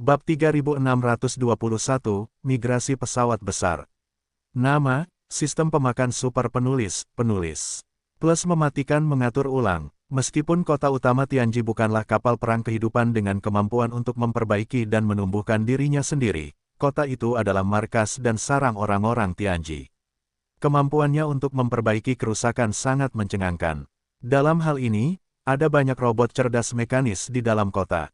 Bab 3621, Migrasi Pesawat Besar. Nama, Sistem Pemakan Super Penulis, Plus mematikan mengatur ulang. Meskipun kota utama Tianji bukanlah kapal perang kehidupan dengan kemampuan untuk memperbaiki dan menumbuhkan dirinya sendiri, kota itu adalah markas dan sarang orang-orang Tianji. Kemampuannya untuk memperbaiki kerusakan sangat mencengangkan. Dalam hal ini, ada banyak robot cerdas mekanis di dalam kota.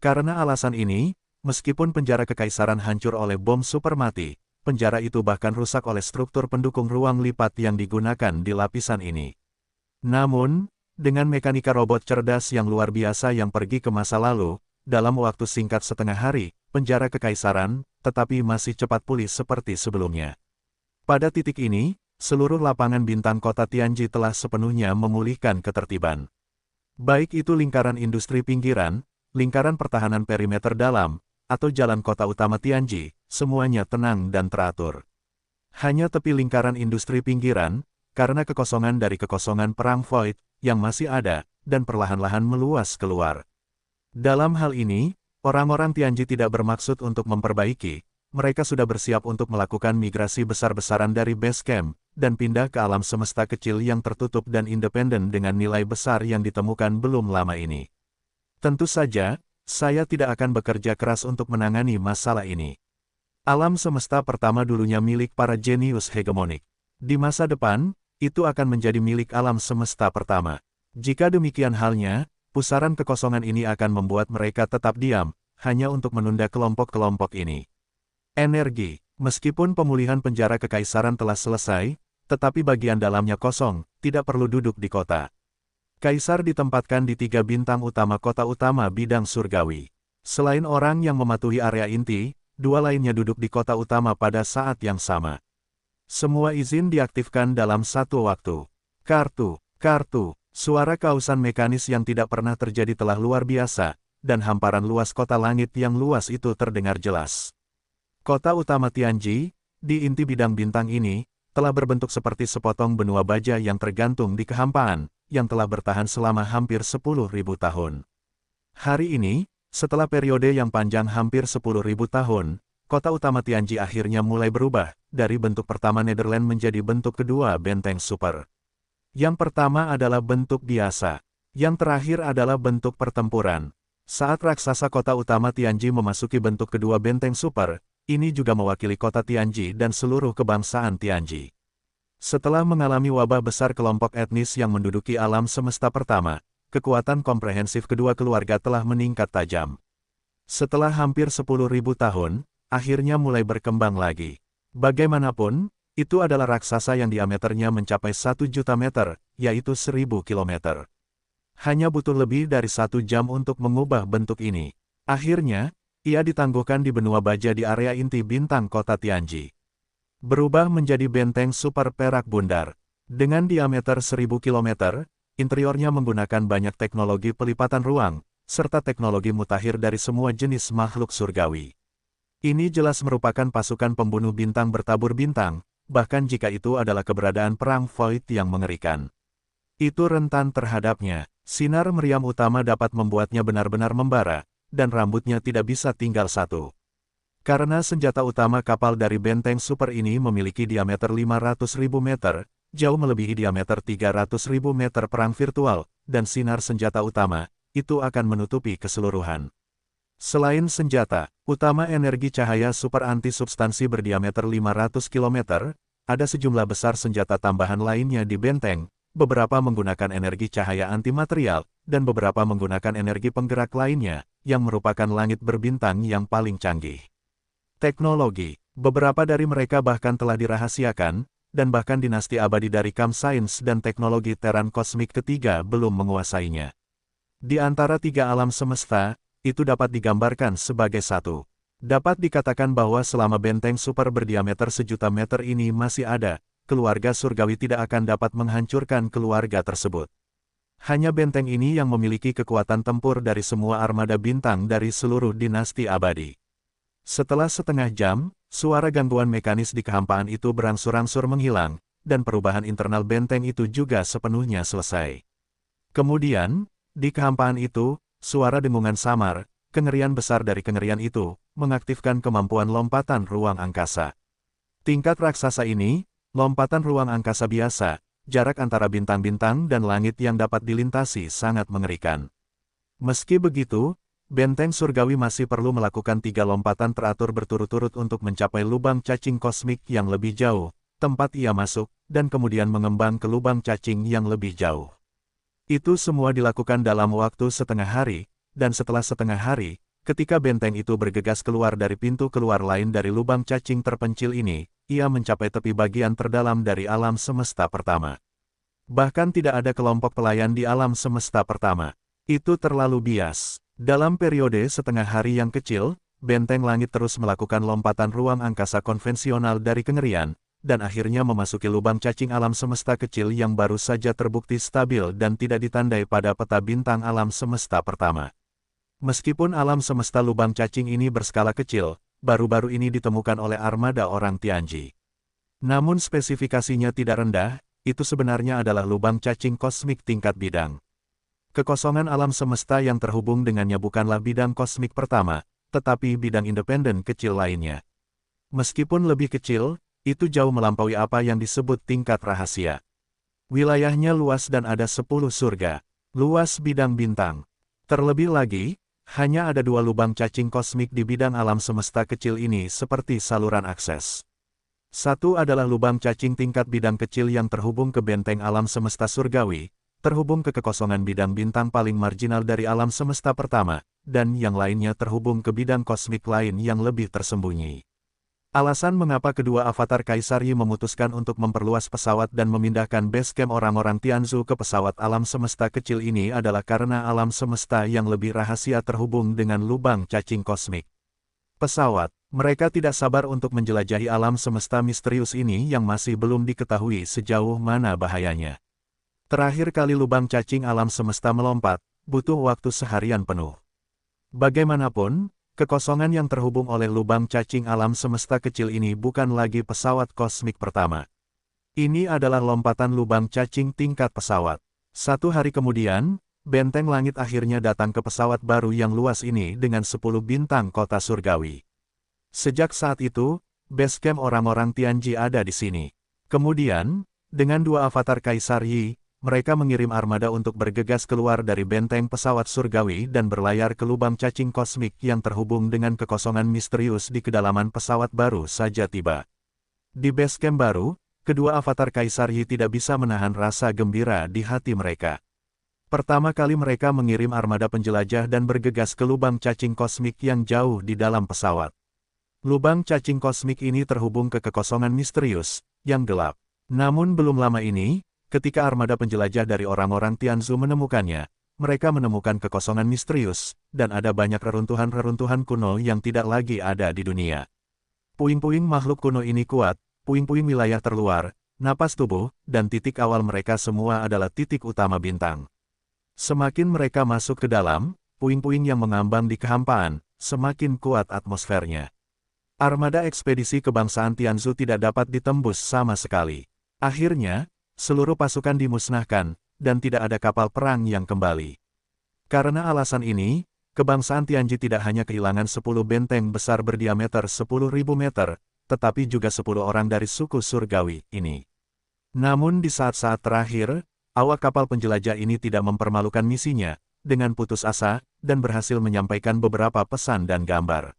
Karena alasan ini, meskipun penjara kekaisaran hancur oleh bom super mati, penjara itu bahkan rusak oleh struktur pendukung ruang lipat yang digunakan di lapisan ini. Namun, dengan mekanika robot cerdas yang luar biasa yang pergi ke masa lalu, dalam waktu singkat setengah hari, penjara kekaisaran, tetapi masih cepat pulih seperti sebelumnya. Pada titik ini, seluruh lapangan bintang kota Tianji telah sepenuhnya memulihkan ketertiban. Baik itu lingkaran industri pinggiran, lingkaran pertahanan perimeter dalam, atau jalan kota utama Tianji, semuanya tenang dan teratur. Hanya tepi lingkaran industri pinggiran, karena kekosongan dari kekosongan perang Void, yang masih ada, dan perlahan-lahan meluas keluar. Dalam hal ini, orang-orang Tianji tidak bermaksud untuk memperbaiki, mereka sudah bersiap untuk melakukan migrasi besar-besaran dari base camp, dan pindah ke alam semesta kecil yang tertutup dan independen dengan nilai besar yang ditemukan belum lama ini. Tentu saja, saya tidak akan bekerja keras untuk menangani masalah ini. Alam semesta pertama dulunya milik para jenius hegemonik. Di masa depan, itu akan menjadi milik alam semesta pertama. Jika demikian halnya, pusaran kekosongan ini akan membuat mereka tetap diam, hanya untuk menunda kelompok-kelompok ini. Energi, meskipun pemulihan penjara kekaisaran telah selesai, tetapi bagian dalamnya kosong, tidak perlu duduk di kota. Kaisar ditempatkan di 3 bintang utama kota utama bidang surgawi. Selain orang yang mematuhi area inti, 2 lainnya duduk di kota utama pada saat yang sama. Semua izin diaktifkan dalam satu waktu. Kartu, suara kausan mekanis yang tidak pernah terjadi telah luar biasa, dan hamparan luas kota langit yang luas itu terdengar jelas. Kota utama Tianji, di inti bidang bintang ini, telah berbentuk seperti sepotong benua baja yang tergantung di kehampaan, yang telah bertahan selama hampir 10.000 tahun. Hari ini, setelah periode yang panjang hampir 10.000 tahun, kota utama Tianji akhirnya mulai berubah, dari bentuk pertama Netherlands menjadi bentuk kedua benteng super. Yang pertama adalah bentuk biasa. Yang terakhir adalah bentuk pertempuran. Saat raksasa kota utama Tianji memasuki bentuk kedua benteng super, ini juga mewakili kota Tianji dan seluruh kebangsaan Tianji. Setelah mengalami wabah besar kelompok etnis yang menduduki alam semesta pertama, kekuatan komprehensif kedua keluarga telah meningkat tajam. Setelah hampir 10.000 tahun, akhirnya mulai berkembang lagi. Bagaimanapun, itu adalah raksasa yang diameternya mencapai 1 juta meter, yaitu 1000 kilometer. Hanya butuh lebih dari 1 jam untuk mengubah bentuk ini. Akhirnya, ia ditangguhkan di benua baja di area inti bintang kota Tianji. Berubah menjadi benteng super perak bundar. Dengan diameter 1000 kilometer, interiornya menggunakan banyak teknologi pelipatan ruang, serta teknologi mutakhir dari semua jenis makhluk surgawi. Ini jelas merupakan pasukan pembunuh bintang bertabur bintang, bahkan jika itu adalah keberadaan perang Void yang mengerikan. Itu rentan terhadapnya, sinar meriam utama dapat membuatnya benar-benar membara, dan rambutnya tidak bisa tinggal satu. Karena senjata utama kapal dari benteng super ini memiliki diameter 500.000 meter, jauh melebihi diameter 300.000 meter perang virtual, dan sinar senjata utama, itu akan menutupi keseluruhan. Selain senjata utama energi cahaya super anti-substansi berdiameter 500 km, ada sejumlah besar senjata tambahan lainnya di benteng, beberapa menggunakan energi cahaya antimaterial, dan beberapa menggunakan energi penggerak lainnya, yang merupakan langit berbintang yang paling canggih. Teknologi, beberapa dari mereka bahkan telah dirahasiakan, dan bahkan dinasti abadi dari Kam Sains dan teknologi Teran Kosmik ketiga belum menguasainya. Di antara 3 alam semesta, itu dapat digambarkan sebagai satu. Dapat dikatakan bahwa selama benteng super berdiameter 1 juta meter ini masih ada, keluarga surgawi tidak akan dapat menghancurkan keluarga tersebut. Hanya benteng ini yang memiliki kekuatan tempur dari semua armada bintang dari seluruh dinasti abadi. Setelah setengah jam, suara gangguan mekanis di kehampaan itu berangsur-angsur menghilang, dan perubahan internal benteng itu juga sepenuhnya selesai. Kemudian, di kehampaan itu, suara dengungan samar, kengerian besar dari kengerian itu, mengaktifkan kemampuan lompatan ruang angkasa. Tingkat raksasa ini, lompatan ruang angkasa biasa, jarak antara bintang-bintang dan langit yang dapat dilintasi sangat mengerikan. Meski begitu, benteng surgawi masih perlu melakukan 3 lompatan teratur berturut-turut untuk mencapai lubang cacing kosmik yang lebih jauh, tempat ia masuk, dan kemudian mengembang ke lubang cacing yang lebih jauh. Itu semua dilakukan dalam waktu setengah hari, dan setelah setengah hari, ketika benteng itu bergegas keluar dari pintu keluar lain dari lubang cacing terpencil ini, ia mencapai tepi bagian terdalam dari alam semesta pertama. Bahkan tidak ada kelompok pelayan di alam semesta pertama. Itu terlalu bias. Dalam periode setengah hari yang kecil, benteng langit terus melakukan lompatan ruang angkasa konvensional dari kengerian, dan akhirnya memasuki lubang cacing alam semesta kecil yang baru saja terbukti stabil dan tidak ditandai pada peta bintang alam semesta pertama. Meskipun alam semesta lubang cacing ini berskala kecil, baru-baru ini ditemukan oleh armada orang Tianji. Namun spesifikasinya tidak rendah, itu sebenarnya adalah lubang cacing kosmik tingkat bidang. Kekosongan alam semesta yang terhubung dengannya bukanlah bidang kosmik pertama, tetapi bidang independen kecil lainnya. Meskipun lebih kecil, itu jauh melampaui apa yang disebut tingkat rahasia. Wilayahnya luas dan ada 10 surga, luas bidang bintang. Terlebih lagi, hanya ada 2 lubang cacing kosmik di bidang alam semesta kecil ini seperti saluran akses. Satu adalah lubang cacing tingkat bidang kecil yang terhubung ke benteng alam semesta surgawi, terhubung ke kekosongan bidang bintang paling marginal dari alam semesta pertama, dan yang lainnya terhubung ke bidang kosmik lain yang lebih tersembunyi. Alasan mengapa kedua avatar Kaisar Yi memutuskan untuk memperluas pesawat dan memindahkan base camp orang-orang Tianzu ke pesawat alam semesta kecil ini adalah karena alam semesta yang lebih rahasia terhubung dengan lubang cacing kosmik. Pesawat, mereka tidak sabar untuk menjelajahi alam semesta misterius ini yang masih belum diketahui sejauh mana bahayanya. Terakhir kali lubang cacing alam semesta melompat, butuh waktu seharian penuh. Bagaimanapun, kekosongan yang terhubung oleh lubang cacing alam semesta kecil ini bukan lagi pesawat kosmik pertama. Ini adalah lompatan lubang cacing tingkat pesawat. 1 hari kemudian, benteng langit akhirnya datang ke pesawat baru yang luas ini dengan 10 bintang kota surgawi. Sejak saat itu, base camp orang-orang Tianji ada di sini. Kemudian, dengan 2 avatar Kaisar Yi, mereka mengirim armada untuk bergegas keluar dari benteng pesawat surgawi dan berlayar ke lubang cacing kosmik yang terhubung dengan kekosongan misterius di kedalaman pesawat baru saja tiba. Di base camp baru, kedua avatar Kaisar Yi tidak bisa menahan rasa gembira di hati mereka. Pertama kali mereka mengirim armada penjelajah dan bergegas ke lubang cacing kosmik yang jauh di dalam pesawat. Lubang cacing kosmik ini terhubung ke kekosongan misterius, yang gelap. Namun belum lama ini, ketika armada penjelajah dari orang-orang Tianzu menemukannya, mereka menemukan kekosongan misterius, dan ada banyak reruntuhan-reruntuhan kuno yang tidak lagi ada di dunia. Puing-puing makhluk kuno ini kuat, puing-puing wilayah terluar, napas tubuh, dan titik awal mereka semua adalah titik utama bintang. Semakin mereka masuk ke dalam, puing-puing yang mengambang di kehampaan, semakin kuat atmosfernya. Armada ekspedisi kebangsaan Tianzu tidak dapat ditembus sama sekali. Akhirnya, seluruh pasukan dimusnahkan, dan tidak ada kapal perang yang kembali. Karena alasan ini, kebangsaan Tianji tidak hanya kehilangan 10 benteng besar berdiameter 10.000 meter, tetapi juga 10 orang dari suku surgawi ini. Namun di saat-saat terakhir, awak kapal penjelajah ini tidak mempermalukan misinya, dengan putus asa, dan berhasil menyampaikan beberapa pesan dan gambar.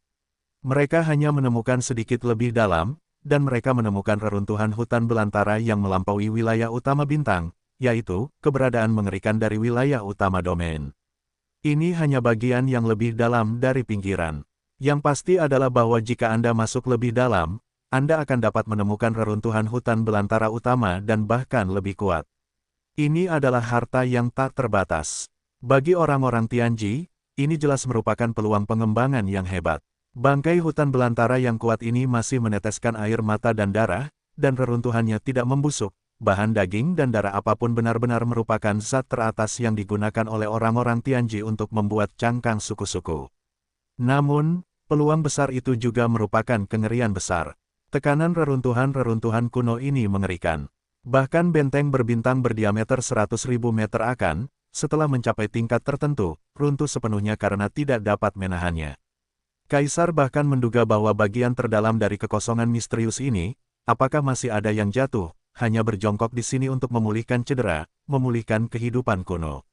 Mereka hanya menemukan sedikit lebih dalam, dan mereka menemukan reruntuhan hutan belantara yang melampaui wilayah utama bintang, yaitu keberadaan mengerikan dari wilayah utama domain. Ini hanya bagian yang lebih dalam dari pinggiran. Yang pasti adalah bahwa jika Anda masuk lebih dalam, Anda akan dapat menemukan reruntuhan hutan belantara utama dan bahkan lebih kuat. Ini adalah harta yang tak terbatas. Bagi orang-orang Tianji, ini jelas merupakan peluang pengembangan yang hebat. Bangkai hutan belantara yang kuat ini masih meneteskan air mata dan darah, dan reruntuhannya tidak membusuk. Bahan daging dan darah apapun benar-benar merupakan zat teratas yang digunakan oleh orang-orang Tianji untuk membuat cangkang suku-suku. Namun, peluang besar itu juga merupakan kengerian besar. Tekanan reruntuhan-reruntuhan kuno ini mengerikan. Bahkan benteng berbintang berdiameter 100.000 meter akan, setelah mencapai tingkat tertentu, runtuh sepenuhnya karena tidak dapat menahannya. Kaisar bahkan menduga bahwa bagian terdalam dari kekosongan misterius ini, apakah masih ada yang jatuh, hanya berjongkok di sini untuk memulihkan cedera, memulihkan kehidupan kuno.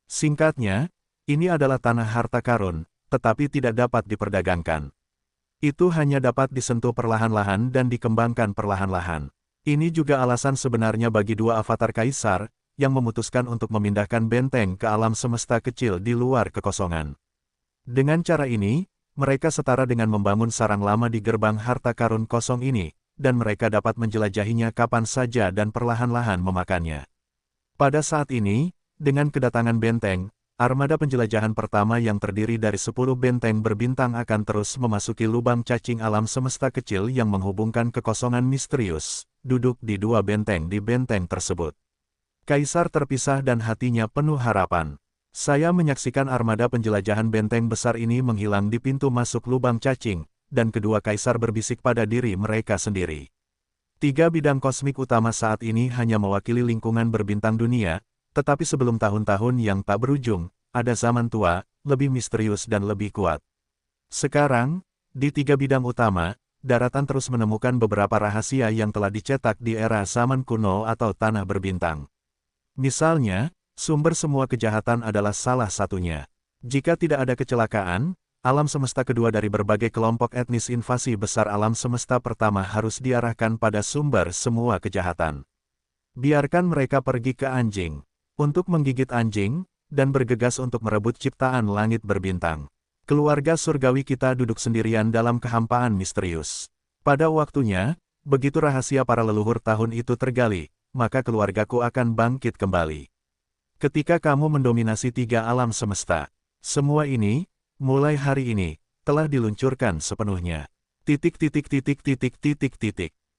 Singkatnya, ini adalah tanah harta karun, tetapi tidak dapat diperdagangkan. Itu hanya dapat disentuh perlahan-lahan dan dikembangkan perlahan-lahan. Ini juga alasan sebenarnya bagi dua avatar kaisar, yang memutuskan untuk memindahkan benteng ke alam semesta kecil di luar kekosongan. Dengan cara ini, mereka setara dengan membangun sarang lama di gerbang harta karun kosong ini, dan mereka dapat menjelajahinya kapan saja dan perlahan-lahan memakannya. Pada saat ini, dengan kedatangan benteng, armada penjelajahan pertama yang terdiri dari 10 benteng berbintang akan terus memasuki lubang cacing alam semesta kecil yang menghubungkan kekosongan misterius, duduk di dua benteng di benteng tersebut. Kaisar terpisah dan hatinya penuh harapan. Saya menyaksikan armada penjelajahan benteng besar ini menghilang di pintu masuk lubang cacing, dan kedua kaisar berbisik pada diri mereka sendiri. 3 bidang kosmik utama saat ini hanya mewakili lingkungan berbintang dunia, tetapi sebelum tahun-tahun yang tak berujung, ada zaman tua, lebih misterius dan lebih kuat. Sekarang, di 3 bidang utama, daratan terus menemukan beberapa rahasia yang telah dicetak di era zaman kuno atau tanah berbintang. Misalnya, sumber semua kejahatan adalah salah satunya. Jika tidak ada kecelakaan, alam semesta kedua dari berbagai kelompok etnis invasi besar alam semesta pertama harus diarahkan pada sumber semua kejahatan. Biarkan mereka pergi ke anjing, untuk menggigit anjing, dan bergegas untuk merebut ciptaan langit berbintang. Keluarga surgawi kita duduk sendirian dalam kehampaan misterius. Pada waktunya, begitu rahasia para leluhur tahun itu tergali, maka keluargaku akan bangkit kembali. Ketika kamu mendominasi 3 alam semesta, semua ini, mulai hari ini, telah diluncurkan sepenuhnya.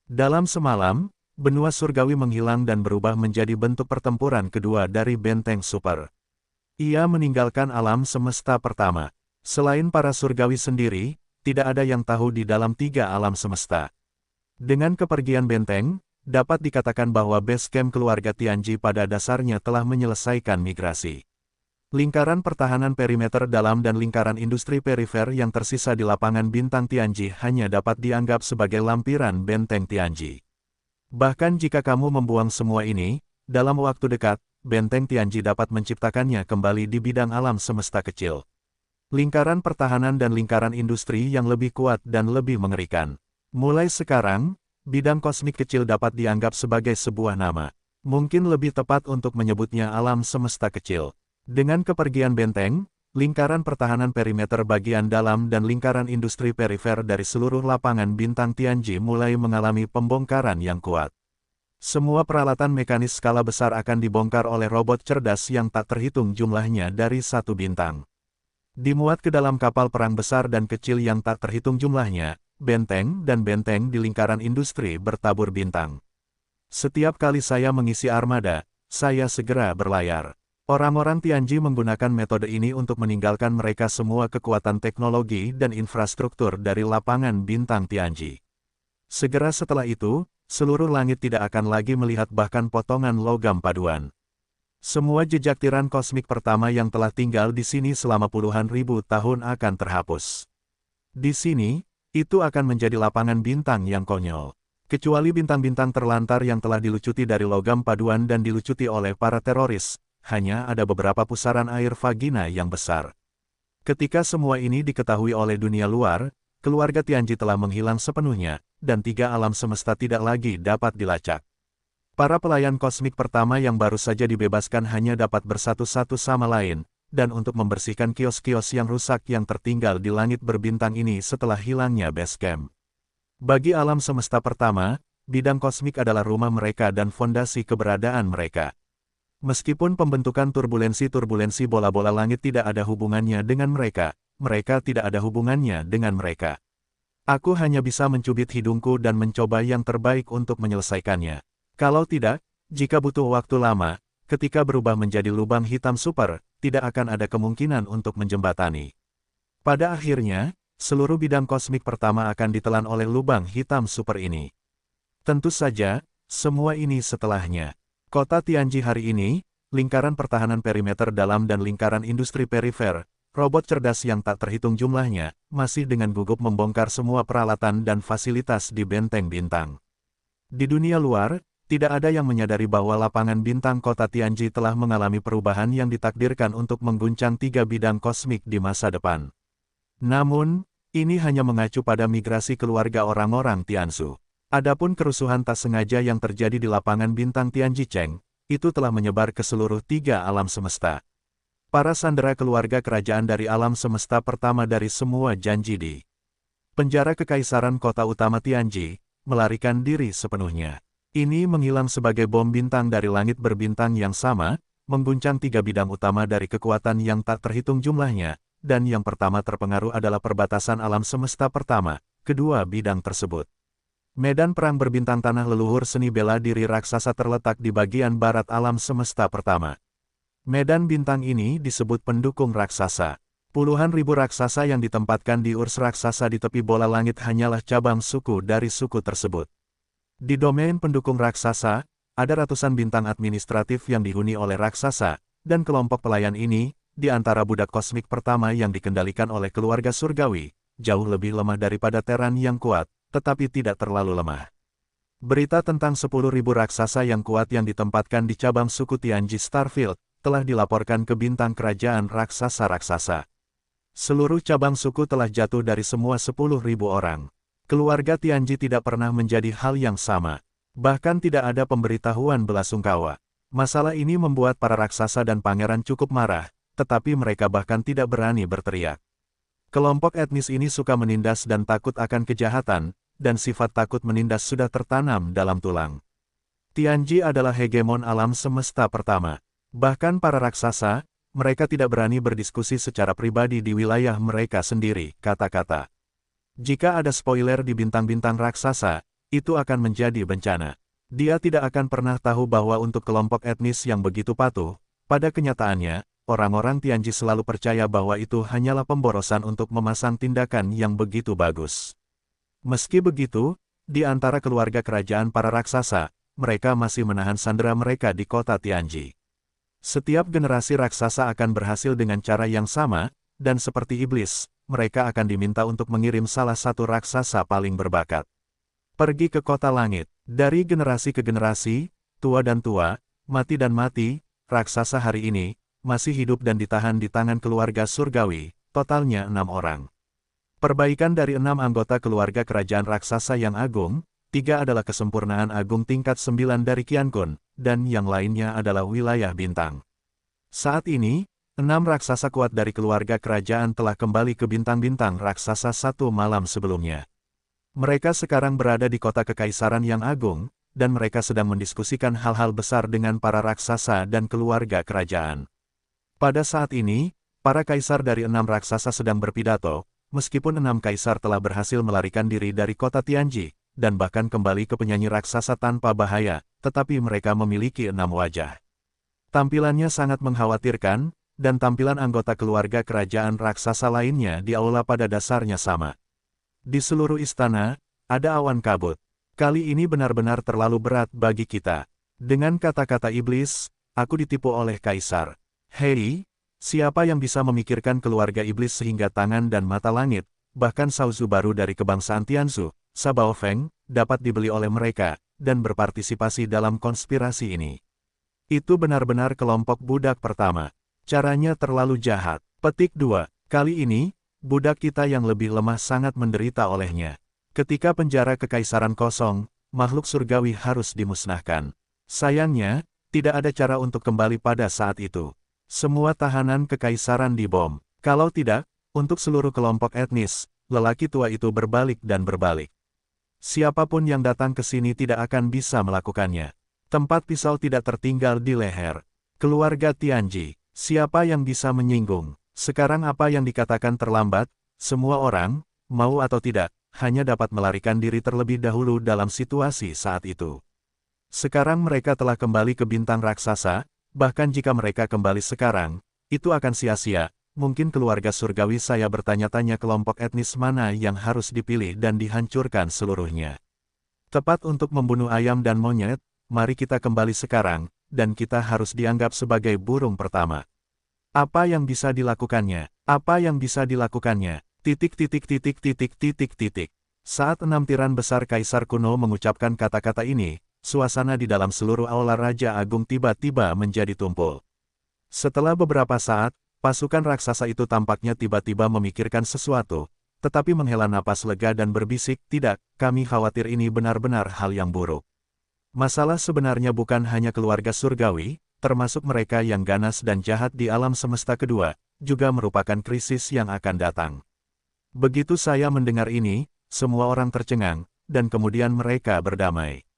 Dalam semalam, benua surgawi menghilang dan berubah menjadi bentuk pertempuran kedua dari benteng super. Ia meninggalkan alam semesta pertama. Selain para surgawi sendiri, tidak ada yang tahu di dalam 3 alam semesta. Dengan kepergian benteng, dapat dikatakan bahwa base camp keluarga Tianji pada dasarnya telah menyelesaikan migrasi. Lingkaran pertahanan perimeter dalam dan lingkaran industri perifer yang tersisa di lapangan bintang Tianji hanya dapat dianggap sebagai lampiran benteng Tianji. Bahkan jika kamu membuang semua ini, dalam waktu dekat, benteng Tianji dapat menciptakannya kembali di bidang alam semesta kecil. Lingkaran pertahanan dan lingkaran industri yang lebih kuat dan lebih mengerikan. Mulai sekarang, bidang kosmik kecil dapat dianggap sebagai sebuah nama. Mungkin lebih tepat untuk menyebutnya alam semesta kecil. Dengan kepergian benteng, lingkaran pertahanan perimeter bagian dalam dan lingkaran industri perifer dari seluruh lapangan bintang Tianji mulai mengalami pembongkaran yang kuat. Semua peralatan mekanis skala besar akan dibongkar oleh robot cerdas yang tak terhitung jumlahnya dari satu bintang. Dimuat ke dalam kapal perang besar dan kecil yang tak terhitung jumlahnya, benteng dan benteng di lingkaran industri bertabur bintang. Setiap kali saya mengisi armada, saya segera berlayar. Orang-orang Tianji menggunakan metode ini untuk meninggalkan mereka semua kekuatan teknologi dan infrastruktur dari lapangan bintang Tianji. Segera setelah itu, seluruh langit tidak akan lagi melihat bahkan potongan logam paduan. Semua jejak tiran kosmik pertama yang telah tinggal di sini selama puluhan ribu tahun akan terhapus. Di sini, itu akan menjadi lapangan bintang yang konyol. Kecuali bintang-bintang terlantar yang telah dilucuti dari logam paduan dan dilucuti oleh para teroris, hanya ada beberapa pusaran air vagina yang besar. Ketika semua ini diketahui oleh dunia luar, keluarga Tianji telah menghilang sepenuhnya, dan 3 alam semesta tidak lagi dapat dilacak. Para pelayan kosmik pertama yang baru saja dibebaskan hanya dapat bersatu satu sama lain, dan untuk membersihkan kios-kios yang rusak yang tertinggal di langit berbintang ini setelah hilangnya base camp. Bagi alam semesta pertama, bidang kosmik adalah rumah mereka dan fondasi keberadaan mereka. Meskipun pembentukan turbulensi bola-bola langit tidak ada hubungannya dengan mereka, mereka tidak ada hubungannya dengan mereka. Aku hanya bisa mencubit hidungku dan mencoba yang terbaik untuk menyelesaikannya. Kalau tidak, jika butuh waktu lama, ketika berubah menjadi lubang hitam super, tidak akan ada kemungkinan untuk menjembatani. Pada akhirnya, seluruh bidang kosmik pertama akan ditelan oleh lubang hitam super ini. Tentu saja, semua ini setelahnya. Kota Tianji hari ini, lingkaran pertahanan perimeter dalam dan lingkaran industri perifer, robot cerdas yang tak terhitung jumlahnya, masih dengan gugup membongkar semua peralatan dan fasilitas di benteng bintang. Di dunia luar, tidak ada yang menyadari bahwa lapangan bintang kota Tianji telah mengalami perubahan yang ditakdirkan untuk mengguncang 3 bidang kosmik di masa depan. Namun, ini hanya mengacu pada migrasi keluarga orang-orang Tianzu. Adapun kerusuhan tak sengaja yang terjadi di lapangan bintang Tianjicheng, itu telah menyebar ke seluruh 3 alam semesta. Para sandera keluarga kerajaan dari alam semesta pertama dari semua janji di penjara kekaisaran kota utama Tianji, melarikan diri sepenuhnya. Ini menghilang sebagai bom bintang dari langit berbintang yang sama, mengguncang 3 bidang utama dari kekuatan yang tak terhitung jumlahnya, dan yang pertama terpengaruh adalah perbatasan alam semesta pertama, kedua bidang tersebut. Medan perang berbintang tanah leluhur seni bela diri raksasa terletak di bagian barat alam semesta pertama. Medan bintang ini disebut pendukung raksasa. Puluhan ribu raksasa yang ditempatkan di urs raksasa di tepi bola langit hanyalah cabang suku dari suku tersebut. Di domain pendukung raksasa, ada ratusan bintang administratif yang dihuni oleh raksasa, dan kelompok pelayan ini, di antara budak kosmik pertama yang dikendalikan oleh keluarga surgawi, jauh lebih lemah daripada Terran yang kuat, tetapi tidak terlalu lemah. Berita tentang 10.000 raksasa yang kuat yang ditempatkan di cabang suku Tianji Starfield, telah dilaporkan ke bintang kerajaan raksasa-raksasa. Seluruh cabang suku telah jatuh dari semua 10.000 orang. Keluarga Tianji tidak pernah menjadi hal yang sama. Bahkan tidak ada pemberitahuan belasungkawa. Masalah ini membuat para raksasa dan pangeran cukup marah, tetapi mereka bahkan tidak berani berteriak. Kelompok etnis ini suka menindas dan takut akan kejahatan, dan sifat takut menindas sudah tertanam dalam tulang. Tianji adalah hegemon alam semesta pertama. Bahkan para raksasa, mereka tidak berani berdiskusi secara pribadi di wilayah mereka sendiri, kata-kata. Jika ada spoiler di bintang-bintang raksasa, itu akan menjadi bencana. Dia tidak akan pernah tahu bahwa untuk kelompok etnis yang begitu patuh, pada kenyataannya, orang-orang Tianji selalu percaya bahwa itu hanyalah pemborosan untuk memasang tindakan yang begitu bagus. Meski begitu, di antara keluarga kerajaan para raksasa, mereka masih menahan sandera mereka di kota Tianji. Setiap generasi raksasa akan berhasil dengan cara yang sama, dan seperti iblis, mereka akan diminta untuk mengirim salah satu raksasa paling berbakat pergi ke kota langit. Dari generasi ke generasi, tua dan tua, mati dan mati, raksasa hari ini masih hidup dan ditahan di tangan keluarga surgawi, totalnya 6 orang. Perbaikan dari 6 anggota keluarga kerajaan raksasa yang agung, 3 adalah kesempurnaan agung tingkat 9 dari Qiankun, dan yang lainnya adalah wilayah bintang. Saat ini, 6 raksasa kuat dari keluarga kerajaan telah kembali ke bintang-bintang raksasa 1 malam sebelumnya. Mereka sekarang berada di kota kekaisaran yang agung, dan mereka sedang mendiskusikan hal-hal besar dengan para raksasa dan keluarga kerajaan. Pada saat ini, para kaisar dari 6 raksasa sedang berpidato, meskipun 6 kaisar telah berhasil melarikan diri dari kota Tianji, dan bahkan kembali ke penyanyi raksasa tanpa bahaya, tetapi mereka memiliki 6 wajah. Tampilannya sangat mengkhawatirkan, dan tampilan anggota keluarga kerajaan raksasa lainnya di aula pada dasarnya sama. Di seluruh istana, ada awan kabut. Kali ini benar-benar terlalu berat bagi kita. Dengan kata-kata iblis, aku ditipu oleh kaisar. Hei, siapa yang bisa memikirkan keluarga iblis sehingga tangan dan mata langit, bahkan Sauzu baru dari kebangsaan Tianzu, Sabao Feng, dapat dibeli oleh mereka, dan berpartisipasi dalam konspirasi ini. Itu benar-benar kelompok budak pertama. Caranya terlalu jahat. Petik 2. Kali ini, budak kita yang lebih lemah sangat menderita olehnya. Ketika penjara kekaisaran kosong, makhluk surgawi harus dimusnahkan. Sayangnya, tidak ada cara untuk kembali pada saat itu. Semua tahanan kekaisaran dibom. Kalau tidak, untuk seluruh kelompok etnis, lelaki tua itu berbalik dan berbalik. Siapapun yang datang ke sini tidak akan bisa melakukannya. Tempat pisau tidak tertinggal di leher. Keluarga Tianji, siapa yang bisa menyinggung? Sekarang apa yang dikatakan terlambat? Semua orang, mau atau tidak, hanya dapat melarikan diri terlebih dahulu dalam situasi saat itu. Sekarang mereka telah kembali ke bintang raksasa, bahkan jika mereka kembali sekarang, itu akan sia-sia. Mungkin keluarga surgawi saya bertanya-tanya kelompok etnis mana yang harus dipilih dan dihancurkan seluruhnya. Tepat untuk membunuh ayam dan monyet, mari kita kembali sekarang, dan kita harus dianggap sebagai burung pertama. Apa yang bisa dilakukannya? Apa yang bisa dilakukannya? Titik titik titik titik titik titik. Saat 6 tiran besar Kaisar kuno mengucapkan kata-kata ini, suasana di dalam seluruh aula Raja Agung tiba-tiba menjadi tumpul. Setelah beberapa saat, pasukan raksasa itu tampaknya tiba-tiba memikirkan sesuatu, tetapi menghela napas lega dan berbisik, "Tidak, kami khawatir ini benar-benar hal yang buruk. Masalah sebenarnya bukan hanya keluarga surgawi, termasuk mereka yang ganas dan jahat di alam semesta kedua, juga merupakan krisis yang akan datang." Begitu saya mendengar ini, semua orang tercengang, dan kemudian mereka berdamai.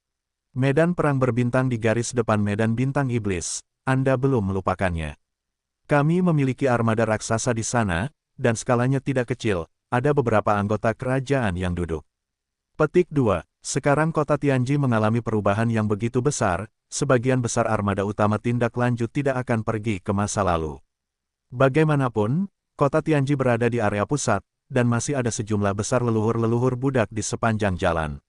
Medan perang berbintang di garis depan medan bintang iblis, Anda belum melupakannya. Kami memiliki armada raksasa di sana, dan skalanya tidak kecil, ada beberapa anggota kerajaan yang duduk. Petik 2. Sekarang kota Tianji mengalami perubahan yang begitu besar, sebagian besar armada utama tindak lanjut tidak akan pergi ke masa lalu. Bagaimanapun, kota Tianji berada di area pusat, dan masih ada sejumlah besar leluhur-leluhur budak di sepanjang jalan.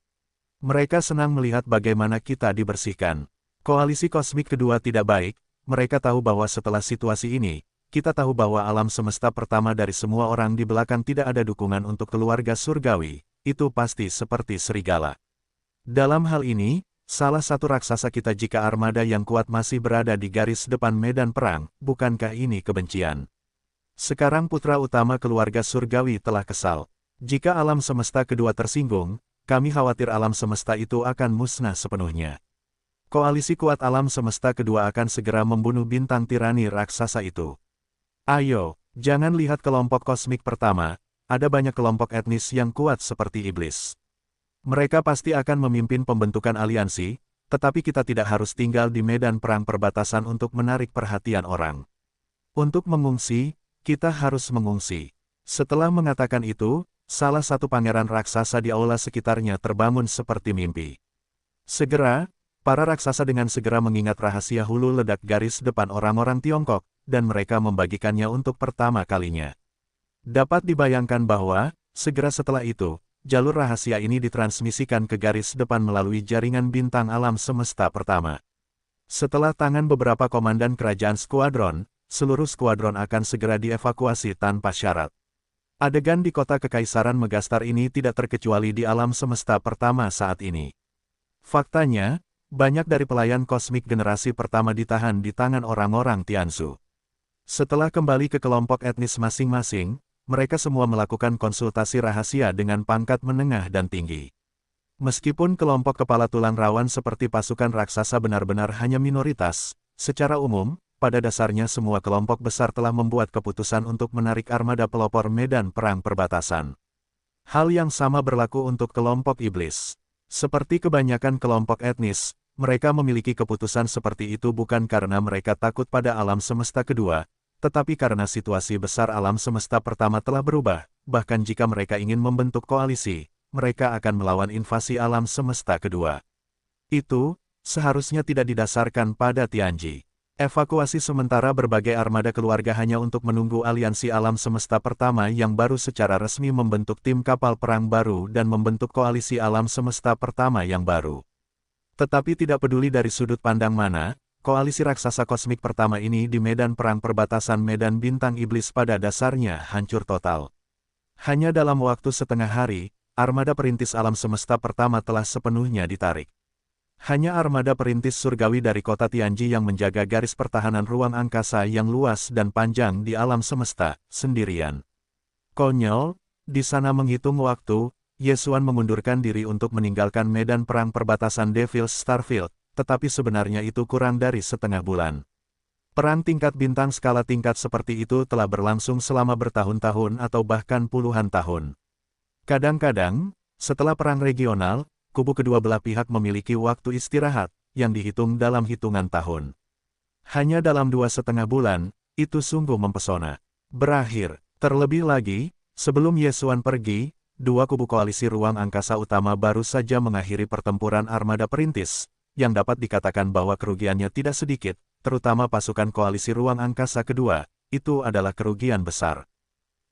Mereka senang melihat bagaimana kita dibersihkan. Koalisi kosmik kedua tidak baik, mereka tahu bahwa setelah situasi ini, kita tahu bahwa alam semesta pertama dari semua orang di belakang tidak ada dukungan untuk keluarga surgawi, itu pasti seperti serigala. Dalam hal ini, salah satu raksasa kita jika armada yang kuat masih berada di garis depan medan perang, bukankah ini kebencian? Sekarang putra utama keluarga surgawi telah kesal. Jika alam semesta kedua tersinggung, kami khawatir alam semesta itu akan musnah sepenuhnya. Koalisi kuat alam semesta kedua akan segera membunuh bintang tirani raksasa itu. Ayo, jangan lihat kelompok kosmik pertama, ada banyak kelompok etnis yang kuat seperti iblis. Mereka pasti akan memimpin pembentukan aliansi, tetapi kita tidak harus tinggal di medan perang perbatasan untuk menarik perhatian orang. Untuk mengungsi, kita harus mengungsi. Setelah mengatakan itu, salah satu pangeran raksasa di aula sekitarnya terbangun seperti mimpi. Segera, para raksasa dengan segera mengingat rahasia hulu ledak garis depan orang-orang Tiongkok, dan mereka membagikannya untuk pertama kalinya. Dapat dibayangkan bahwa, segera setelah itu, jalur rahasia ini ditransmisikan ke garis depan melalui jaringan bintang alam semesta pertama. Setelah tangan beberapa komandan kerajaan skuadron, seluruh skuadron akan segera dievakuasi tanpa syarat. Adegan di kota Kekaisaran Megastar ini tidak terkecuali di alam semesta pertama saat ini. Faktanya, banyak dari pelayan kosmik generasi pertama ditahan di tangan orang-orang Tianzu. Setelah kembali ke kelompok etnis masing-masing, mereka semua melakukan konsultasi rahasia dengan pangkat menengah dan tinggi. Meskipun kelompok kepala tulang rawan seperti pasukan raksasa benar-benar hanya minoritas, secara umum, pada dasarnya semua kelompok besar telah membuat keputusan untuk menarik armada pelopor medan perang perbatasan. Hal yang sama berlaku untuk kelompok iblis. Seperti kebanyakan kelompok etnis, mereka memiliki keputusan seperti itu bukan karena mereka takut pada alam semesta kedua, tetapi karena situasi besar alam semesta pertama telah berubah, bahkan jika mereka ingin membentuk koalisi, mereka akan melawan invasi alam semesta kedua. Itu, seharusnya tidak didasarkan pada Tianji. Evakuasi sementara berbagai armada keluarga hanya untuk menunggu aliansi alam semesta pertama yang baru secara resmi membentuk tim kapal perang baru dan membentuk koalisi alam semesta pertama yang baru. Tetapi tidak peduli dari sudut pandang mana, koalisi raksasa kosmik pertama ini di medan perang perbatasan medan bintang iblis pada dasarnya hancur total. Hanya dalam waktu setengah hari, armada perintis alam semesta pertama telah sepenuhnya ditarik. Hanya armada perintis surgawi dari kota Tianji yang menjaga garis pertahanan ruang angkasa yang luas dan panjang di alam semesta, sendirian. Konyol, di sana menghitung waktu, Yesuan mengundurkan diri untuk meninggalkan medan perang perbatasan Devil's Starfield, tetapi sebenarnya itu kurang dari setengah bulan. Perang tingkat bintang skala tingkat seperti itu telah berlangsung selama bertahun-tahun atau bahkan puluhan tahun. Kadang-kadang, setelah perang regional, kubu kedua belah pihak memiliki waktu istirahat, yang dihitung dalam hitungan tahun. Hanya dalam 2,5 bulan, itu sungguh mempesona. Berakhir, terlebih lagi, sebelum Yesuan pergi, dua kubu koalisi ruang angkasa utama baru saja mengakhiri pertempuran armada perintis, yang dapat dikatakan bahwa kerugiannya tidak sedikit, terutama pasukan koalisi ruang angkasa kedua, itu adalah kerugian besar.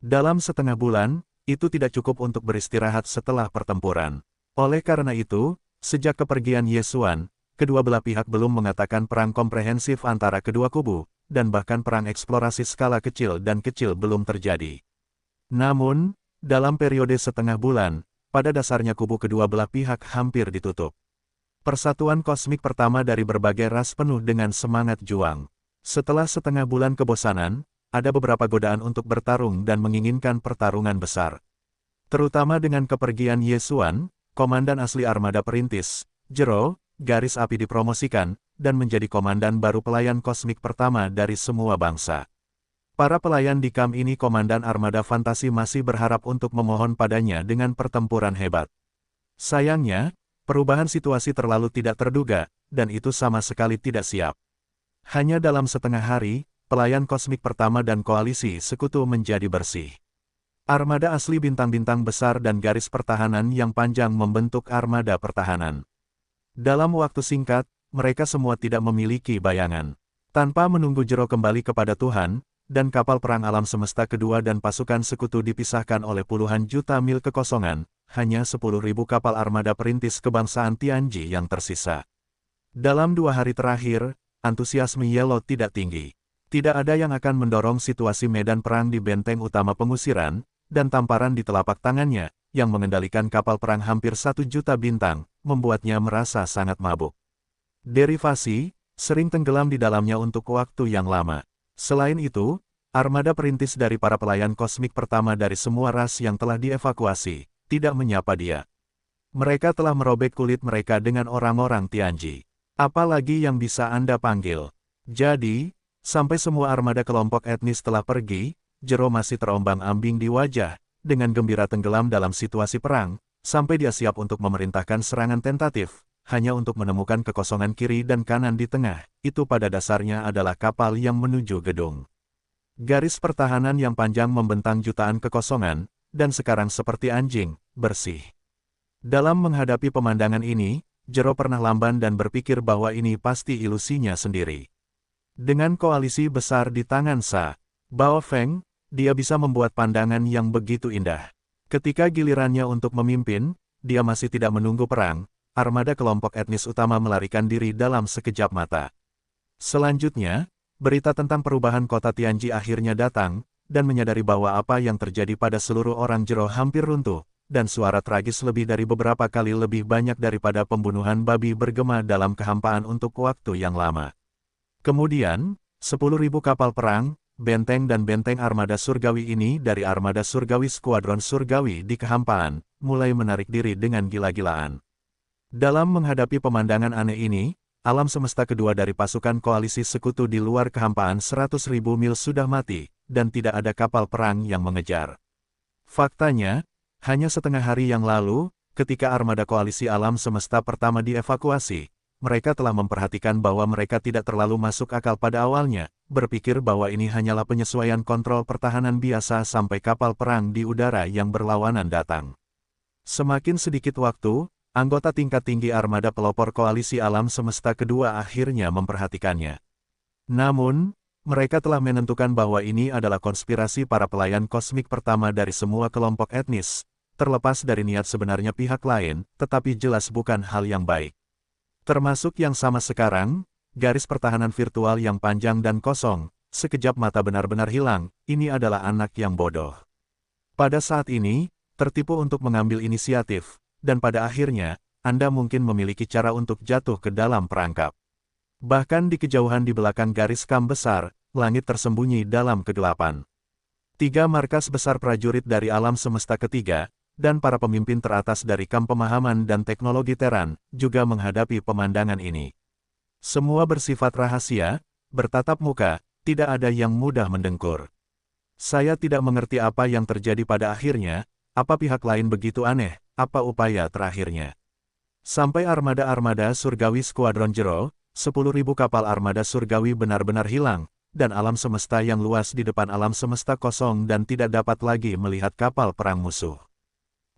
Dalam setengah bulan, itu tidak cukup untuk beristirahat setelah pertempuran. Oleh karena itu, sejak kepergian Yesuan, kedua belah pihak belum mengatakan perang komprehensif antara kedua kubu, dan bahkan perang eksplorasi skala kecil dan kecil belum terjadi. Namun, dalam periode setengah bulan, pada dasarnya kubu kedua belah pihak hampir ditutup. Persatuan kosmik pertama dari berbagai ras penuh dengan semangat juang. Setelah setengah bulan kebosanan, ada beberapa godaan untuk bertarung dan menginginkan pertarungan besar. Terutama dengan kepergian Yesuan, komandan asli armada perintis, Zero, garis api dipromosikan, dan menjadi komandan baru pelayan kosmik pertama dari semua bangsa. Para pelayan di kamp ini komandan armada fantasi masih berharap untuk memohon padanya dengan pertempuran hebat. Sayangnya, perubahan situasi terlalu tidak terduga, dan itu sama sekali tidak siap. Hanya dalam setengah hari, pelayan kosmik pertama dan koalisi sekutu menjadi bersih. Armada asli bintang-bintang besar dan garis pertahanan yang panjang membentuk armada pertahanan. Dalam waktu singkat, mereka semua tidak memiliki bayangan. Tanpa menunggu Zero kembali kepada Tuhan, dan kapal perang alam semesta kedua dan pasukan sekutu dipisahkan oleh puluhan juta mil kekosongan, hanya 10.000 kapal armada perintis kebangsaan Tianji yang tersisa. Dalam 2 hari terakhir, antusiasme Yellow tidak tinggi. Tidak ada yang akan mendorong situasi medan perang di benteng utama pengusiran, dan tamparan di telapak tangannya, yang mengendalikan kapal perang hampir 1 juta bintang, membuatnya merasa sangat mabuk. Derivasi, sering tenggelam di dalamnya untuk waktu yang lama. Selain itu, armada perintis dari para pelayan kosmik pertama dari semua ras yang telah dievakuasi, tidak menyapa dia. Mereka telah merobek kulit mereka dengan orang-orang Tianji. Apalagi yang bisa Anda panggil? Jadi, sampai semua armada kelompok etnis telah pergi, Zero masih terombang-ambing di wajah, dengan gembira tenggelam dalam situasi perang, sampai dia siap untuk memerintahkan serangan tentatif, hanya untuk menemukan kekosongan kiri dan kanan di tengah, itu pada dasarnya adalah kapal yang menuju gedung. Garis pertahanan yang panjang membentang jutaan kekosongan, dan sekarang seperti anjing, bersih. Dalam menghadapi pemandangan ini, Zero pernah lamban dan berpikir bahwa ini pasti ilusinya sendiri. Dengan koalisi besar di tangan Bao Feng, dia bisa membuat pandangan yang begitu indah. Ketika gilirannya untuk memimpin, dia masih tidak menunggu perang, armada kelompok etnis utama melarikan diri dalam sekejap mata. Selanjutnya, berita tentang perubahan kota Tianji akhirnya datang, dan menyadari bahwa apa yang terjadi pada seluruh orang Zero hampir runtuh, dan suara tragis lebih dari beberapa kali lebih banyak daripada pembunuhan babi bergema dalam kehampaan untuk waktu yang lama. Kemudian, 10.000 kapal perang, benteng dan benteng armada surgawi ini dari armada surgawi skuadron surgawi di kehampaan, mulai menarik diri dengan gila-gilaan. Dalam menghadapi pemandangan aneh ini, alam semesta kedua dari pasukan koalisi sekutu di luar kehampaan 100.000 mil sudah mati, dan tidak ada kapal perang yang mengejar. Faktanya, hanya setengah hari yang lalu, ketika armada koalisi alam semesta pertama dievakuasi, mereka telah memperhatikan bahwa mereka tidak terlalu masuk akal pada awalnya, berpikir bahwa ini hanyalah penyesuaian kontrol pertahanan biasa sampai kapal perang di udara yang berlawanan datang. Semakin sedikit waktu, anggota tingkat tinggi armada pelopor koalisi alam semesta kedua akhirnya memperhatikannya. Namun, mereka telah menentukan bahwa ini adalah konspirasi para pelayan kosmik pertama dari semua kelompok etnis, terlepas dari niat sebenarnya pihak lain, tetapi jelas bukan hal yang baik. Termasuk yang sama sekarang, garis pertahanan virtual yang panjang dan kosong, sekejap mata benar-benar hilang, ini adalah anak yang bodoh. Pada saat ini, tertipu untuk mengambil inisiatif, dan pada akhirnya, Anda mungkin memiliki cara untuk jatuh ke dalam perangkap. Bahkan di kejauhan di belakang garis kamp besar, langit tersembunyi dalam kegelapan. 3 markas besar prajurit dari alam semesta ketiga, dan para pemimpin teratas dari kamp pemahaman dan teknologi Teran, juga menghadapi pemandangan ini. Semua bersifat rahasia, bertatap muka, tidak ada yang mudah mendengkur. Saya tidak mengerti apa yang terjadi pada akhirnya, apa pihak lain begitu aneh, apa upaya terakhirnya. Sampai armada-armada surgawi skuadron Zero, 10.000 kapal armada surgawi benar-benar hilang, dan alam semesta yang luas di depan alam semesta kosong dan tidak dapat lagi melihat kapal perang musuh.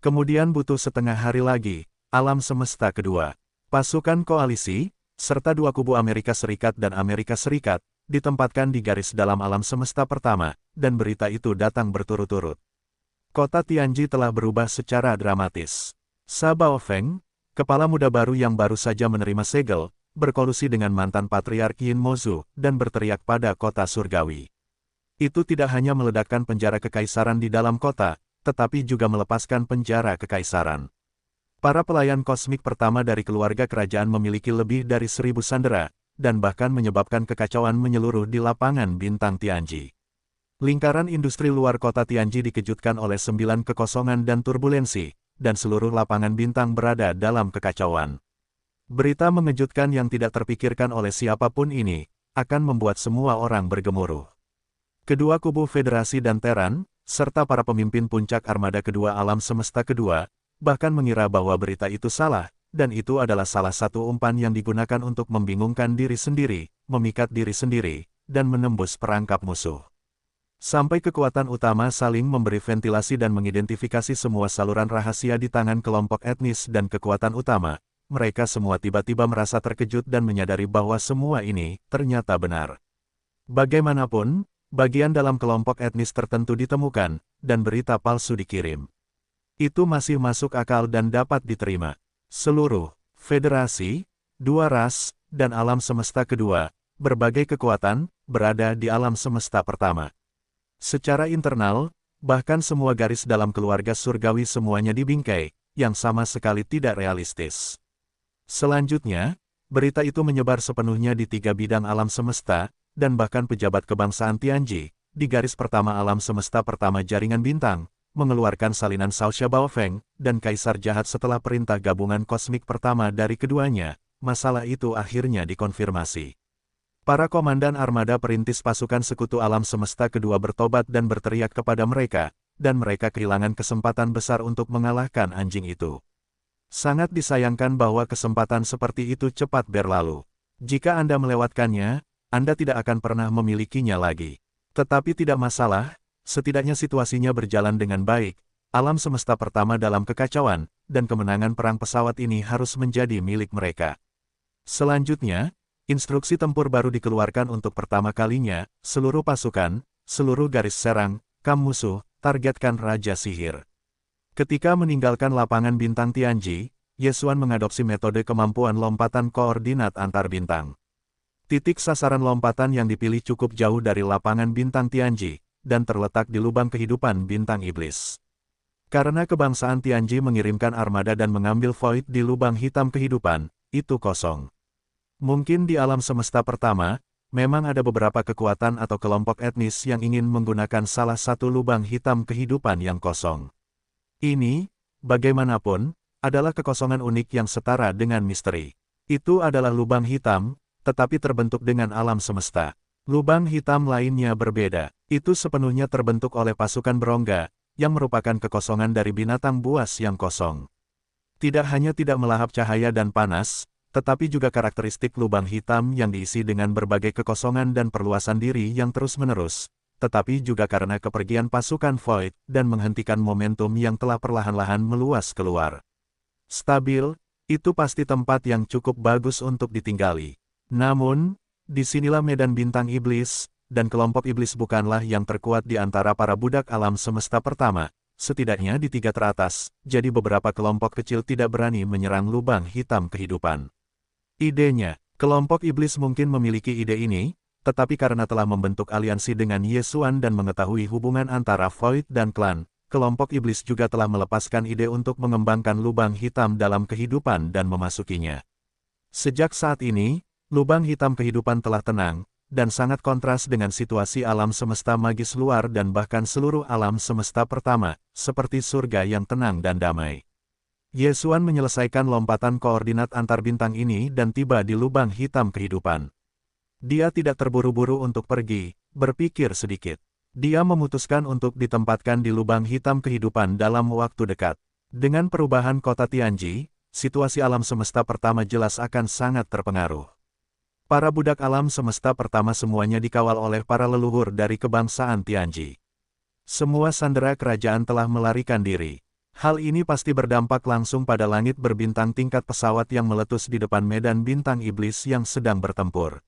Kemudian butuh setengah hari lagi, alam semesta kedua, pasukan koalisi, serta 2 kubu Amerika Serikat dan Amerika Serikat, ditempatkan di garis dalam alam semesta pertama, dan berita itu datang berturut-turut. Kota Tianji telah berubah secara dramatis. Bao Feng, kepala muda baru yang baru saja menerima segel, berkolusi dengan mantan Patriark Yin Mozu, dan berteriak pada kota surgawi. Itu tidak hanya meledakkan penjara kekaisaran di dalam kota, tetapi juga melepaskan penjara kekaisaran. Para pelayan kosmik pertama dari keluarga kerajaan memiliki lebih dari 1000 sandera, dan bahkan menyebabkan kekacauan menyeluruh di lapangan bintang Tianji. Lingkaran industri luar kota Tianji dikejutkan oleh 9 kekosongan dan turbulensi, dan seluruh lapangan bintang berada dalam kekacauan. Berita mengejutkan yang tidak terpikirkan oleh siapapun ini, akan membuat semua orang bergemuruh. Kedua kubu Federasi dan Teran, serta para pemimpin puncak armada kedua alam semesta kedua, bahkan mengira bahwa berita itu salah, dan itu adalah salah satu umpan yang digunakan untuk membingungkan diri sendiri, memikat diri sendiri, dan menembus perangkap musuh. Sampai kekuatan utama saling memberi ventilasi dan mengidentifikasi semua saluran rahasia di tangan kelompok etnis dan kekuatan utama, mereka semua tiba-tiba merasa terkejut dan menyadari bahwa semua ini ternyata benar. Bagaimanapun, bagian dalam kelompok etnis tertentu ditemukan, dan berita palsu dikirim. Itu masih masuk akal dan dapat diterima. Seluruh federasi, dua ras, dan alam semesta kedua, berbagai kekuatan, berada di alam semesta pertama. Secara internal, bahkan semua garis dalam keluarga surgawi semuanya dibingkai, yang sama sekali tidak realistis. Selanjutnya, berita itu menyebar sepenuhnya di 3 bidang alam semesta, dan bahkan pejabat kebangsaan Tianji, di garis pertama alam semesta pertama jaringan bintang, mengeluarkan salinan Cao Xia Baofeng, dan kaisar jahat setelah perintah gabungan kosmik pertama dari keduanya, masalah itu akhirnya dikonfirmasi. Para komandan armada perintis pasukan sekutu alam semesta kedua bertobat dan berteriak kepada mereka, dan mereka kehilangan kesempatan besar untuk mengalahkan anjing itu. Sangat disayangkan bahwa kesempatan seperti itu cepat berlalu. Jika Anda melewatkannya, Anda tidak akan pernah memilikinya lagi. Tetapi tidak masalah, setidaknya situasinya berjalan dengan baik, alam semesta pertama dalam kekacauan, dan kemenangan perang pesawat ini harus menjadi milik mereka. Selanjutnya, instruksi tempur baru dikeluarkan untuk pertama kalinya, seluruh pasukan, seluruh garis serang, kam musuh, targetkan Raja Sihir. Ketika meninggalkan lapangan bintang Tianji, Yesuan mengadopsi metode kemampuan lompatan koordinat antar bintang. Titik sasaran lompatan yang dipilih cukup jauh dari lapangan bintang Tianji, dan terletak di lubang kehidupan bintang iblis. Karena kebangsaan Tianji mengirimkan armada dan mengambil void di lubang hitam kehidupan, itu kosong. Mungkin di alam semesta pertama, memang ada beberapa kekuatan atau kelompok etnis yang ingin menggunakan salah satu lubang hitam kehidupan yang kosong. Ini, bagaimanapun, adalah kekosongan unik yang setara dengan misteri. Itu adalah lubang hitam, tetapi terbentuk dengan alam semesta. Lubang hitam lainnya berbeda. Itu sepenuhnya terbentuk oleh pasukan berongga, yang merupakan kekosongan dari binatang buas yang kosong. Tidak hanya tidak melahap cahaya dan panas, tetapi juga karakteristik lubang hitam yang diisi dengan berbagai kekosongan dan perluasan diri yang terus-menerus, tetapi juga karena kepergian pasukan Void dan menghentikan momentum yang telah perlahan-lahan meluas keluar. Stabil, itu pasti tempat yang cukup bagus untuk ditinggali. Namun, disinilah medan bintang iblis, dan kelompok iblis bukanlah yang terkuat di antara para budak alam semesta pertama, setidaknya di 3 teratas, jadi beberapa kelompok kecil tidak berani menyerang lubang hitam kehidupan. Idenya, kelompok iblis mungkin memiliki ide ini, tetapi karena telah membentuk aliansi dengan Yesuan dan mengetahui hubungan antara Void dan klan, kelompok iblis juga telah melepaskan ide untuk mengembangkan lubang hitam dalam kehidupan dan memasukinya. Sejak saat ini, lubang hitam kehidupan telah tenang, dan sangat kontras dengan situasi alam semesta magis luar dan bahkan seluruh alam semesta pertama, seperti surga yang tenang dan damai. Yesuan menyelesaikan lompatan koordinat antar bintang ini dan tiba di lubang hitam kehidupan. Dia tidak terburu-buru untuk pergi, berpikir sedikit. Dia memutuskan untuk ditempatkan di lubang hitam kehidupan dalam waktu dekat. Dengan perubahan kota Tianji, situasi alam semesta pertama jelas akan sangat terpengaruh. Para budak alam semesta pertama semuanya dikawal oleh para leluhur dari kebangsaan Tianji. Semua sandera kerajaan telah melarikan diri. Hal ini pasti berdampak langsung pada langit berbintang tingkat pesawat yang meletus di depan medan bintang iblis yang sedang bertempur.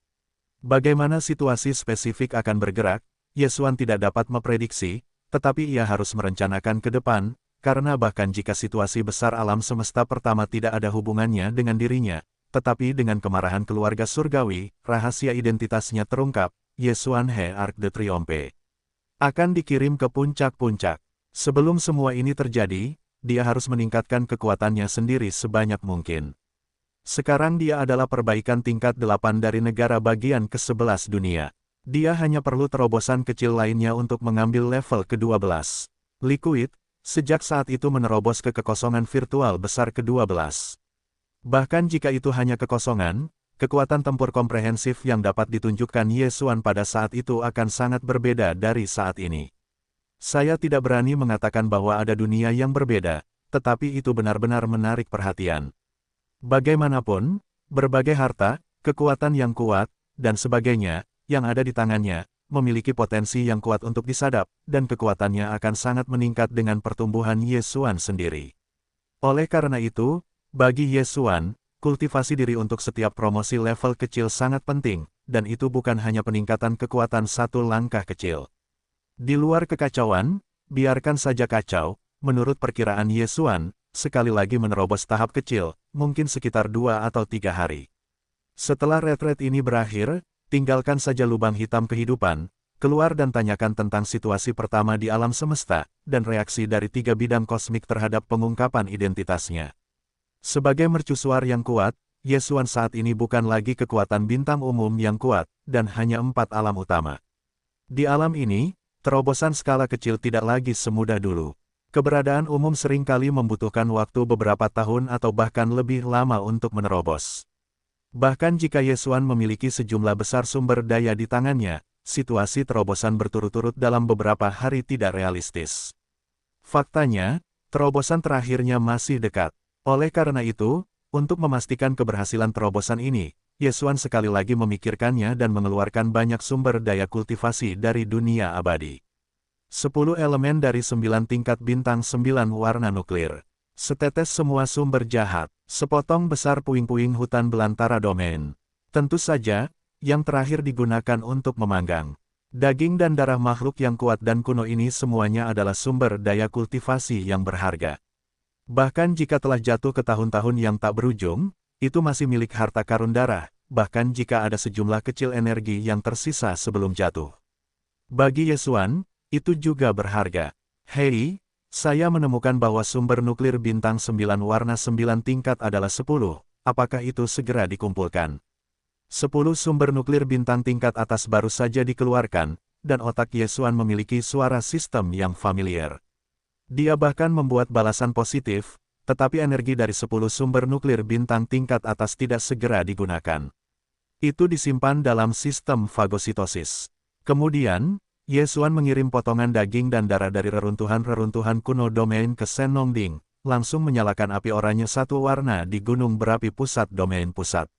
Bagaimana situasi spesifik akan bergerak, Yesuan tidak dapat memprediksi, tetapi ia harus merencanakan ke depan, karena bahkan jika situasi besar alam semesta pertama tidak ada hubungannya dengan dirinya, tetapi dengan kemarahan keluarga surgawi, rahasia identitasnya terungkap, Ye Xuan He Arc de Triomphe akan dikirim ke puncak-puncak. Sebelum semua ini terjadi, dia harus meningkatkan kekuatannya sendiri sebanyak mungkin. Sekarang dia adalah perbaikan tingkat 8 dari negara bagian ke-11 dunia. Dia hanya perlu terobosan kecil lainnya untuk mengambil level ke-12. Liquid, sejak saat itu menerobos ke kekosongan virtual besar ke-12. Bahkan jika itu hanya kekosongan, kekuatan tempur komprehensif yang dapat ditunjukkan Ye Xuan pada saat itu akan sangat berbeda dari saat ini. Saya tidak berani mengatakan bahwa ada dunia yang berbeda, tetapi itu benar-benar menarik perhatian. Bagaimanapun, berbagai harta, kekuatan yang kuat, dan sebagainya, yang ada di tangannya, memiliki potensi yang kuat untuk disadap, dan kekuatannya akan sangat meningkat dengan pertumbuhan Ye Xuan sendiri. Oleh karena itu, bagi Ye Xuan, kultivasi diri untuk setiap promosi level kecil sangat penting, dan itu bukan hanya peningkatan kekuatan satu langkah kecil. Di luar kekacauan, biarkan saja kacau, menurut perkiraan Ye Xuan, sekali lagi menerobos tahap kecil, mungkin sekitar 2 atau 3 hari. Setelah retret ini berakhir, tinggalkan saja lubang hitam kehidupan, keluar dan tanyakan tentang situasi pertama di alam semesta, dan reaksi dari 3 bidang kosmik terhadap pengungkapan identitasnya. Sebagai mercusuar yang kuat, Ye Xuan saat ini bukan lagi kekuatan bintang umum yang kuat, dan hanya 4 alam utama. Di alam ini, terobosan skala kecil tidak lagi semudah dulu. Keberadaan umum seringkali membutuhkan waktu beberapa tahun atau bahkan lebih lama untuk menerobos. Bahkan jika Ye Xuan memiliki sejumlah besar sumber daya di tangannya, situasi terobosan berturut-turut dalam beberapa hari tidak realistis. Faktanya, terobosan terakhirnya masih dekat. Oleh karena itu, untuk memastikan keberhasilan terobosan ini, Ye Xuan sekali lagi memikirkannya dan mengeluarkan banyak sumber daya kultivasi dari dunia abadi. 10 elemen dari 9 tingkat bintang 9 warna nuklir. Setetes semua sumber jahat, sepotong besar puing-puing hutan belantara domain. Tentu saja, yang terakhir digunakan untuk memanggang. Daging dan darah makhluk yang kuat dan kuno ini semuanya adalah sumber daya kultivasi yang berharga. Bahkan jika telah jatuh ke tahun-tahun yang tak berujung, itu masih milik harta karun darah, bahkan jika ada sejumlah kecil energi yang tersisa sebelum jatuh. Bagi Ye Xuan, itu juga berharga. Hei, saya menemukan bahwa sumber nuklir bintang 9 warna 9 tingkat adalah 10, apakah itu segera dikumpulkan? 10 sumber nuklir bintang tingkat atas baru saja dikeluarkan, dan otak Ye Xuan memiliki suara sistem yang familiar. Dia bahkan membuat balasan positif, tetapi energi dari 10 sumber nuklir bintang tingkat atas tidak segera digunakan. Itu disimpan dalam sistem fagositosis. Kemudian, Ye Xuan mengirim potongan daging dan darah dari reruntuhan-reruntuhan kuno domain ke Sen Nongding, langsung menyalakan api oranye satu warna di gunung berapi pusat domain pusat.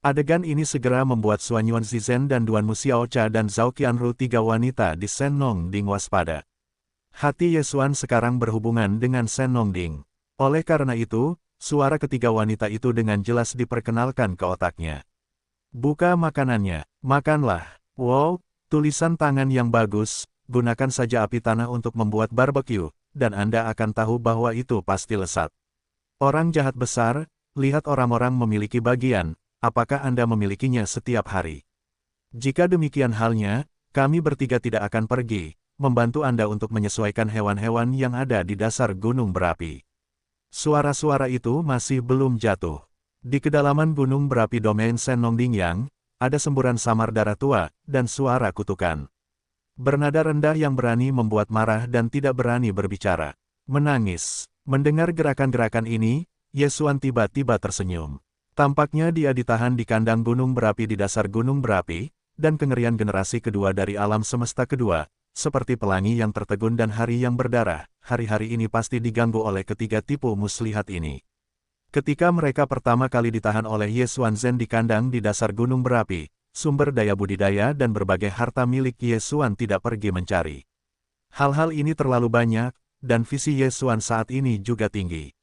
Adegan ini segera membuat Xuan Yuan Zizhen dan Duan Muxiaocha dan Zhao Qianru 3 wanita di Sen Nongding waspada. Hati Ye Xuan sekarang berhubungan dengan Sen Nongding. Oleh karena itu, suara ketiga wanita itu dengan jelas diperkenalkan ke otaknya. Buka makanannya, makanlah. Wow, tulisan tangan yang bagus, gunakan saja api tanah untuk membuat barbecue, dan Anda akan tahu bahwa itu pasti lesat. Orang jahat besar, lihat orang-orang memiliki bagian, apakah Anda memilikinya setiap hari? Jika demikian halnya, kami bertiga tidak akan pergi, membantu Anda untuk menyesuaikan hewan-hewan yang ada di dasar gunung berapi. Suara-suara itu masih belum jatuh. Di kedalaman gunung berapi domain Sen Nongding Yang, ada semburan samar darah tua, dan suara kutukan. Bernada rendah yang berani membuat marah dan tidak berani berbicara. Menangis. Mendengar gerakan-gerakan ini, Ye Xuan tiba-tiba tersenyum. Tampaknya dia ditahan di kandang gunung berapi di dasar gunung berapi, dan kengerian generasi kedua dari alam semesta kedua, seperti pelangi yang tertegun dan hari yang berdarah, hari-hari ini pasti diganggu oleh ketiga tipu muslihat ini. Ketika mereka pertama kali ditahan oleh Ye Xuanzhen di kandang di dasar gunung berapi, sumber daya budidaya dan berbagai harta milik Ye Xuan tidak pergi mencari. Hal-hal ini terlalu banyak, dan visi Ye Xuan saat ini juga tinggi.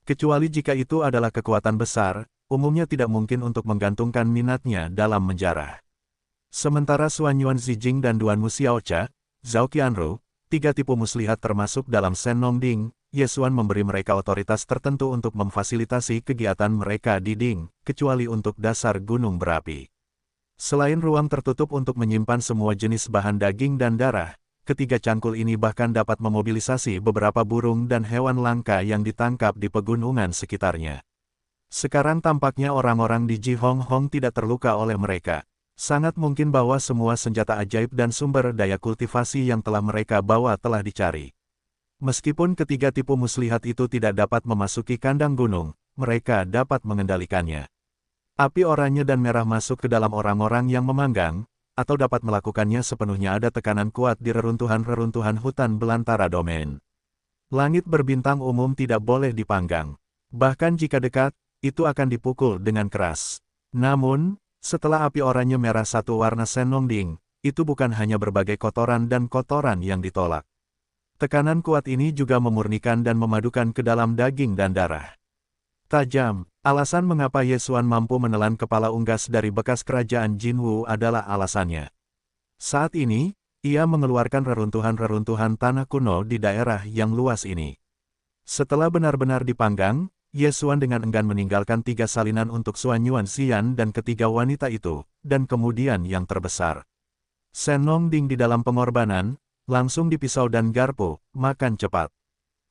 Kecuali jika itu adalah kekuatan besar, umumnya tidak mungkin untuk menggantungkan minatnya dalam menjarah. Sementara Xuan Yuan Zijing dan Duan Muxiaocha, Zhao Qianru, tiga tipu muslihat termasuk dalam Sen Nongding, Yesuan memberi mereka otoritas tertentu untuk memfasilitasi kegiatan mereka di Ding, kecuali untuk dasar gunung berapi. Selain ruang tertutup untuk menyimpan semua jenis bahan daging dan darah, ketiga cangkul ini bahkan dapat memobilisasi beberapa burung dan hewan langka yang ditangkap di pegunungan sekitarnya. Sekarang tampaknya orang-orang di Jihong-hong tidak terluka oleh mereka. Sangat mungkin bahwa semua senjata ajaib dan sumber daya kultivasi yang telah mereka bawa telah dicari. Meskipun ketiga tipu muslihat itu tidak dapat memasuki kandang gunung, mereka dapat mengendalikannya. Api oranye dan merah masuk ke dalam orang-orang yang memanggang, atau dapat melakukannya sepenuhnya ada tekanan kuat di reruntuhan-reruntuhan hutan belantara domain. Langit berbintang umum tidak boleh dipanggang. Bahkan jika dekat, itu akan dipukul dengan keras. Namun, setelah api oranye merah satu warna Senongding, itu bukan hanya berbagai kotoran dan kotoran yang ditolak. Tekanan kuat ini juga memurnikan dan memadukan ke dalam daging dan darah. Tajam, alasan mengapa Yesuan mampu menelan kepala unggas dari bekas kerajaan Jinwu adalah alasannya. Saat ini, ia mengeluarkan reruntuhan-reruntuhan tanah kuno di daerah yang luas ini. Setelah benar-benar dipanggang, Yesuan dengan enggan meninggalkan 3 salinan untuk Xuan Yuan Xian dan ketiga wanita itu, dan kemudian yang terbesar. Senongding di dalam pengorbanan, langsung dipisau dan garpu, makan cepat.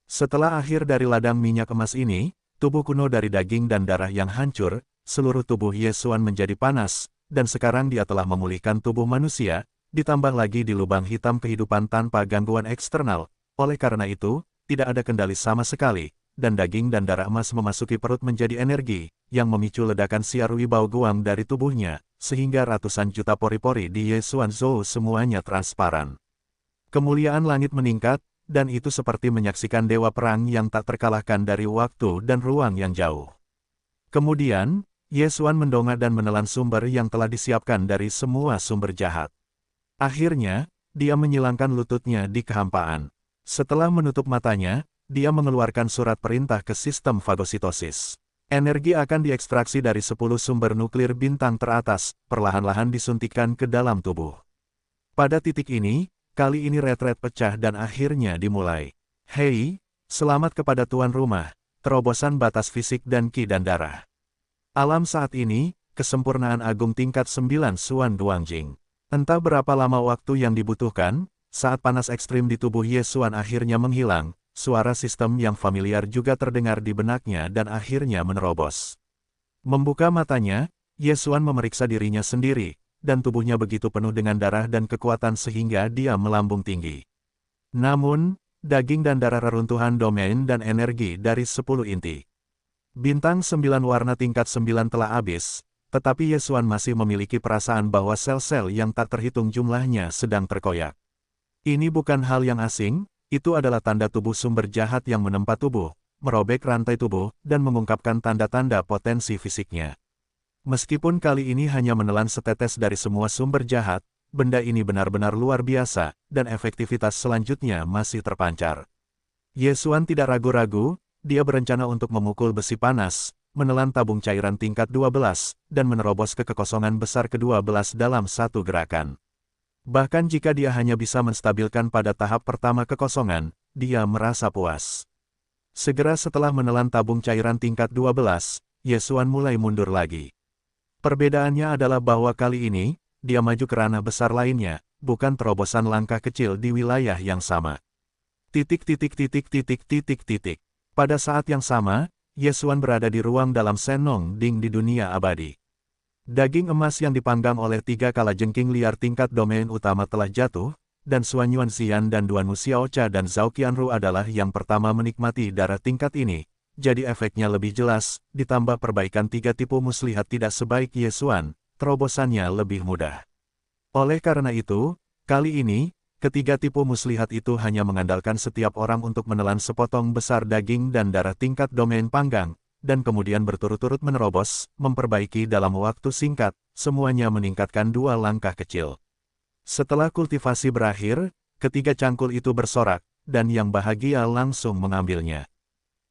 Setelah akhir dari ladang minyak emas ini, tubuh kuno dari daging dan darah yang hancur, seluruh tubuh Yesuan menjadi panas, dan sekarang dia telah memulihkan tubuh manusia, ditambah lagi di lubang hitam kehidupan tanpa gangguan eksternal. Oleh karena itu, tidak ada kendali sama sekali, dan daging dan darah emas memasuki perut menjadi energi, yang memicu ledakan siar wibao guang dari tubuhnya, sehingga ratusan juta pori-pori di Yesuan Zhou semuanya transparan. Kemuliaan langit meningkat, dan itu seperti menyaksikan dewa perang yang tak terkalahkan dari waktu dan ruang yang jauh. Kemudian, Yesuan mendongak dan menelan sumber yang telah disiapkan dari semua sumber jahat. Akhirnya, dia menyilangkan lututnya di kehampaan. Setelah menutup matanya, dia mengeluarkan surat perintah ke sistem fagositosis. Energi akan diekstraksi dari 10 sumber nuklir bintang teratas, perlahan-lahan disuntikkan ke dalam tubuh. Pada titik ini, kali ini retret pecah dan akhirnya dimulai. Hei, selamat kepada tuan rumah, terobosan batas fisik dan ki dan darah. Alam saat ini, kesempurnaan agung tingkat 9 Xuan Duangjing. Entah berapa lama waktu yang dibutuhkan, saat panas ekstrim di tubuh Yesuan akhirnya menghilang, suara sistem yang familiar juga terdengar di benaknya dan akhirnya menerobos. Membuka matanya, Yesuan memeriksa dirinya sendiri, dan tubuhnya begitu penuh dengan darah dan kekuatan sehingga dia melambung tinggi. Namun, daging dan darah reruntuhan domain dan energi dari 10 inti. Bintang 9 warna tingkat 9 telah habis, tetapi Yesuan masih memiliki perasaan bahwa sel-sel yang tak terhitung jumlahnya sedang terkoyak. Ini bukan hal yang asing, itu adalah tanda tubuh sumber jahat yang menempa tubuh, merobek rantai tubuh, dan mengungkapkan tanda-tanda potensi fisiknya. Meskipun kali ini hanya menelan setetes dari semua sumber jahat, benda ini benar-benar luar biasa, dan efektivitas selanjutnya masih terpancar. Yesuan tidak ragu-ragu, dia berencana untuk memukul besi panas, menelan tabung cairan tingkat 12, dan menerobos ke kekosongan besar ke-12 dalam satu gerakan. Bahkan jika dia hanya bisa menstabilkan pada tahap pertama kekosongan, dia merasa puas. Segera setelah menelan tabung cairan tingkat 12, Yesuan mulai mundur lagi. Perbedaannya adalah bahwa kali ini, dia maju ke ranah besar lainnya, bukan terobosan langkah kecil di wilayah yang sama. Pada saat yang sama, Yesuan berada di ruang dalam Senongding di dunia abadi. Daging emas yang dipanggang oleh 3 kalajengking liar tingkat domain utama telah jatuh, dan Xuan Yuan Xian dan Duanmu Xiaocha dan Zhao Qianru adalah yang pertama menikmati darah tingkat ini. Jadi efeknya lebih jelas, ditambah perbaikan 3 tipu muslihat tidak sebaik Yesuan, terobosannya lebih mudah. Oleh karena itu, kali ini, ketiga tipu muslihat itu hanya mengandalkan setiap orang untuk menelan sepotong besar daging dan darah tingkat domain panggang, dan kemudian berturut-turut menerobos, memperbaiki dalam waktu singkat, semuanya meningkatkan 2 langkah kecil. Setelah kultivasi berakhir, ketiga cangkul itu bersorak, dan yang bahagia langsung mengambilnya.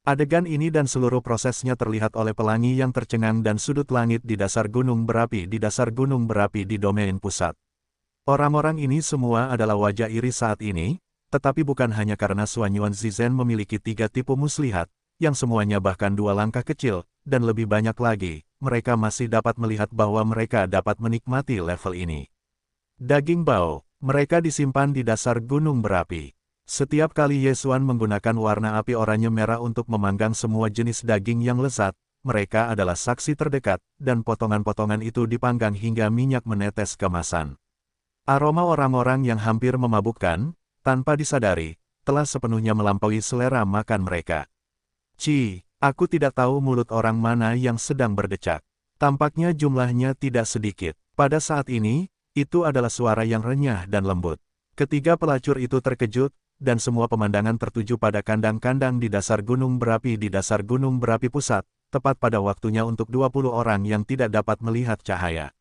Adegan ini dan seluruh prosesnya terlihat oleh pelangi yang tercengang dan sudut langit di dasar gunung berapi di domain pusat. Orang-orang ini semua adalah wajah iri saat ini, tetapi bukan hanya karena Xuan Yuan Zizhen memiliki 3 tipe muslihat, yang semuanya bahkan 2 langkah kecil, dan lebih banyak lagi, mereka masih dapat melihat bahwa mereka dapat menikmati level ini. Daging bau, mereka disimpan di dasar gunung berapi. Setiap kali Ye Xuan menggunakan warna api oranye merah untuk memanggang semua jenis daging yang lezat, mereka adalah saksi terdekat, dan potongan-potongan itu dipanggang hingga minyak menetes kemasan. Aroma orang-orang yang hampir memabukkan, tanpa disadari, telah sepenuhnya melampaui selera makan mereka. Aku tidak tahu mulut orang mana yang sedang berdecak. Tampaknya jumlahnya tidak sedikit. Pada saat ini, itu adalah suara yang renyah dan lembut. Ketiga pelacur itu terkejut, dan semua pemandangan tertuju pada kandang-kandang di dasar gunung berapi pusat, tepat pada waktunya untuk 20 orang yang tidak dapat melihat cahaya.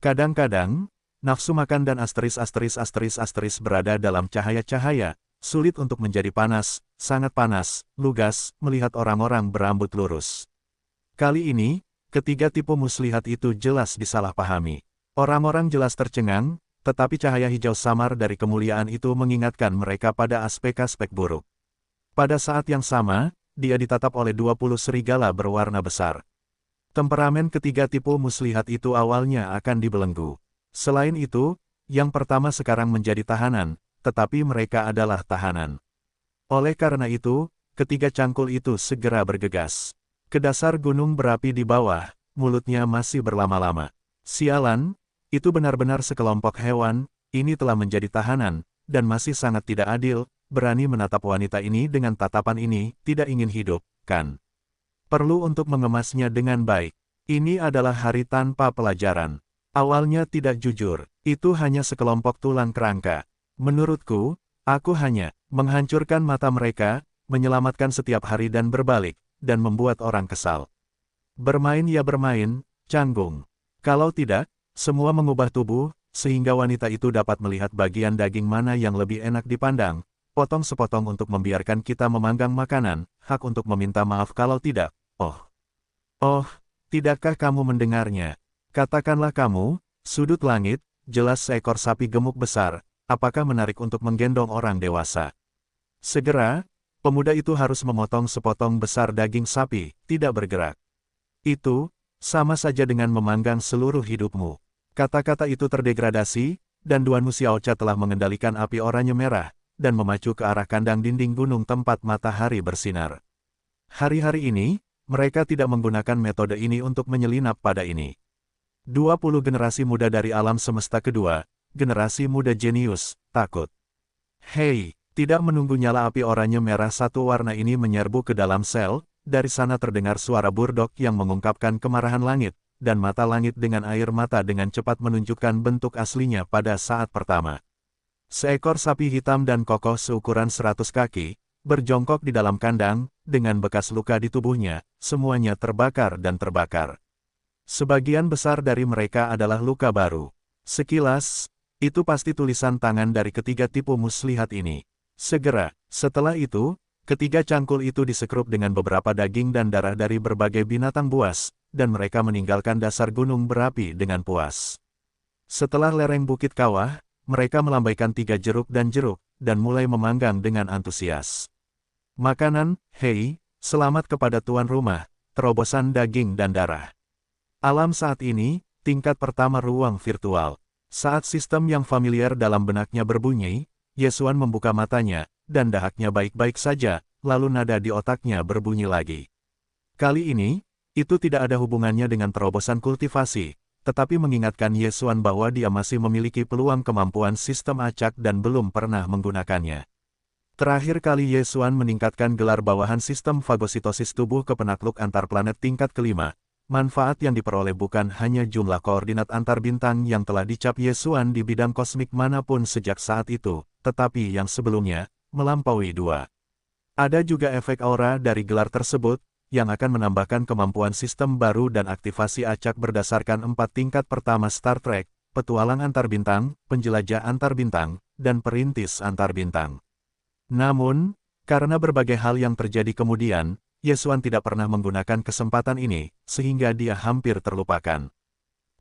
Kadang-kadang, nafsu makan dan asteris berada dalam cahaya-cahaya, sulit untuk menjadi panas, sangat panas, lugas, melihat orang-orang berambut lurus. Kali ini, ketiga tipe muslihat itu jelas disalahpahami. Orang-orang jelas tercengang, tetapi cahaya hijau samar dari kemuliaan itu mengingatkan mereka pada aspek-aspek buruk. Pada saat yang sama, dia ditatap oleh 20 serigala berwarna besar. Temperamen ketiga tipe muslihat itu awalnya akan dibelenggu. Selain itu, yang pertama sekarang menjadi tahanan, tetapi mereka adalah tahanan. Oleh karena itu, ketiga cangkul itu segera bergegas ke dasar gunung berapi di bawah, mulutnya masih berlama-lama. Sialan, itu benar-benar sekelompok hewan, ini telah menjadi tahanan, dan masih sangat tidak adil, berani menatap wanita ini dengan tatapan ini, tidak ingin hidup, kan? Perlu untuk mengemasnya dengan baik. Ini adalah hari tanpa pelajaran. Awalnya tidak jujur, itu hanya sekelompok tulang kerangka. Menurutku, aku hanya menghancurkan mata mereka, menyelamatkan setiap hari dan berbalik, dan membuat orang kesal. Bermain ya bermain, canggung. Kalau tidak, semua mengubah tubuh, sehingga wanita itu dapat melihat bagian daging mana yang lebih enak dipandang, potong sepotong untuk membiarkan kita memanggang makanan, hak untuk meminta maaf kalau tidak. Oh, tidakkah kamu mendengarnya? Katakanlah kamu, sudut langit, jelas seekor sapi gemuk besar, apakah menarik untuk menggendong orang dewasa? Segera, pemuda itu harus memotong sepotong besar daging sapi, tidak bergerak. Itu, sama saja dengan memanggang seluruh hidupmu. Kata-kata itu terdegradasi, dan Duan Xiaocha telah mengendalikan api oranye merah, dan memacu ke arah kandang dinding gunung tempat matahari bersinar. Hari-hari ini, mereka tidak menggunakan metode ini untuk menyelinap pada ini. 20 generasi muda dari alam semesta kedua, generasi muda jenius, takut. Hei, tidak menunggu nyala api oranye merah satu warna ini menyerbu ke dalam sel, dari sana terdengar suara burdok yang mengungkapkan kemarahan langit, dan mata langit dengan air mata dengan cepat menunjukkan bentuk aslinya pada saat pertama. Seekor sapi hitam dan kokoh seukuran 100 kaki, berjongkok di dalam kandang, dengan bekas luka di tubuhnya, semuanya terbakar dan terbakar. Sebagian besar dari mereka adalah luka baru. Sekilas, itu pasti tulisan tangan dari ketiga tipe muslihat ini. Segera, setelah itu, ketiga cangkul itu disekrup dengan beberapa daging dan darah dari berbagai binatang buas, dan mereka meninggalkan dasar gunung berapi dengan puas. Setelah lereng bukit kawah, mereka melambaikan 3 jeruk, dan mulai memanggang dengan antusias. Makanan, hei, selamat kepada tuan rumah, terobosan daging dan darah. Alam saat ini, tingkat pertama ruang virtual. Saat sistem yang familiar dalam benaknya berbunyi, Ye Xuan membuka matanya, dan dahaknya baik-baik saja, lalu nada di otaknya berbunyi lagi. Kali ini, itu tidak ada hubungannya dengan terobosan kultivasi, tetapi mengingatkan Ye Xuan bahwa dia masih memiliki peluang kemampuan sistem acak dan belum pernah menggunakannya. Terakhir kali Ye Xuan meningkatkan gelar bawahan sistem fagositosis tubuh ke penakluk antar planet tingkat kelima. Manfaat yang diperoleh bukan hanya jumlah koordinat antar bintang yang telah dicap Ye Xuan di bidang kosmik manapun sejak saat itu, tetapi yang sebelumnya, melampaui 2. Ada juga efek aura dari gelar tersebut, yang akan menambahkan kemampuan sistem baru dan aktivasi acak berdasarkan 4 tingkat pertama Star Trek, petualang antar bintang, penjelajah antar bintang, dan perintis antar bintang. Namun, karena berbagai hal yang terjadi kemudian, Ye Xuan tidak pernah menggunakan kesempatan ini, sehingga dia hampir terlupakan.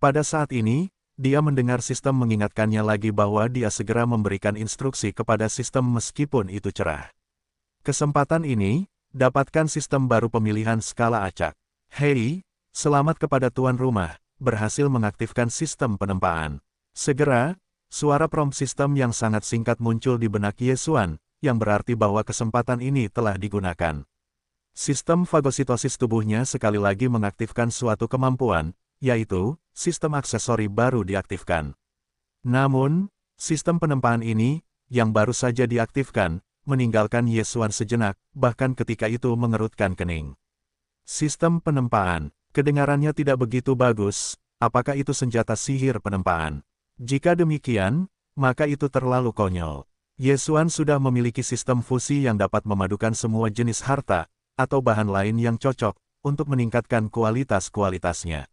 Pada saat ini, dia mendengar sistem mengingatkannya lagi bahwa dia segera memberikan instruksi kepada sistem meskipun itu cerah. Kesempatan ini, dapatkan sistem baru pemilihan skala acak. Hei, selamat kepada tuan rumah, berhasil mengaktifkan sistem penempaan. Segera, suara prompt sistem yang sangat singkat muncul di benak Yesuan, yang berarti bahwa kesempatan ini telah digunakan. Sistem fagositosis tubuhnya sekali lagi mengaktifkan suatu kemampuan, yaitu, sistem aksesori baru diaktifkan. Namun, sistem penempaan ini, yang baru saja diaktifkan, meninggalkan Yesuan sejenak, bahkan ketika itu mengerutkan kening. Sistem penempaan, kedengarannya tidak begitu bagus, apakah itu senjata sihir penempaan? Jika demikian, maka itu terlalu konyol. Yesuan sudah memiliki sistem fusi yang dapat memadukan semua jenis harta, atau bahan lain yang cocok, untuk meningkatkan kualitas-kualitasnya.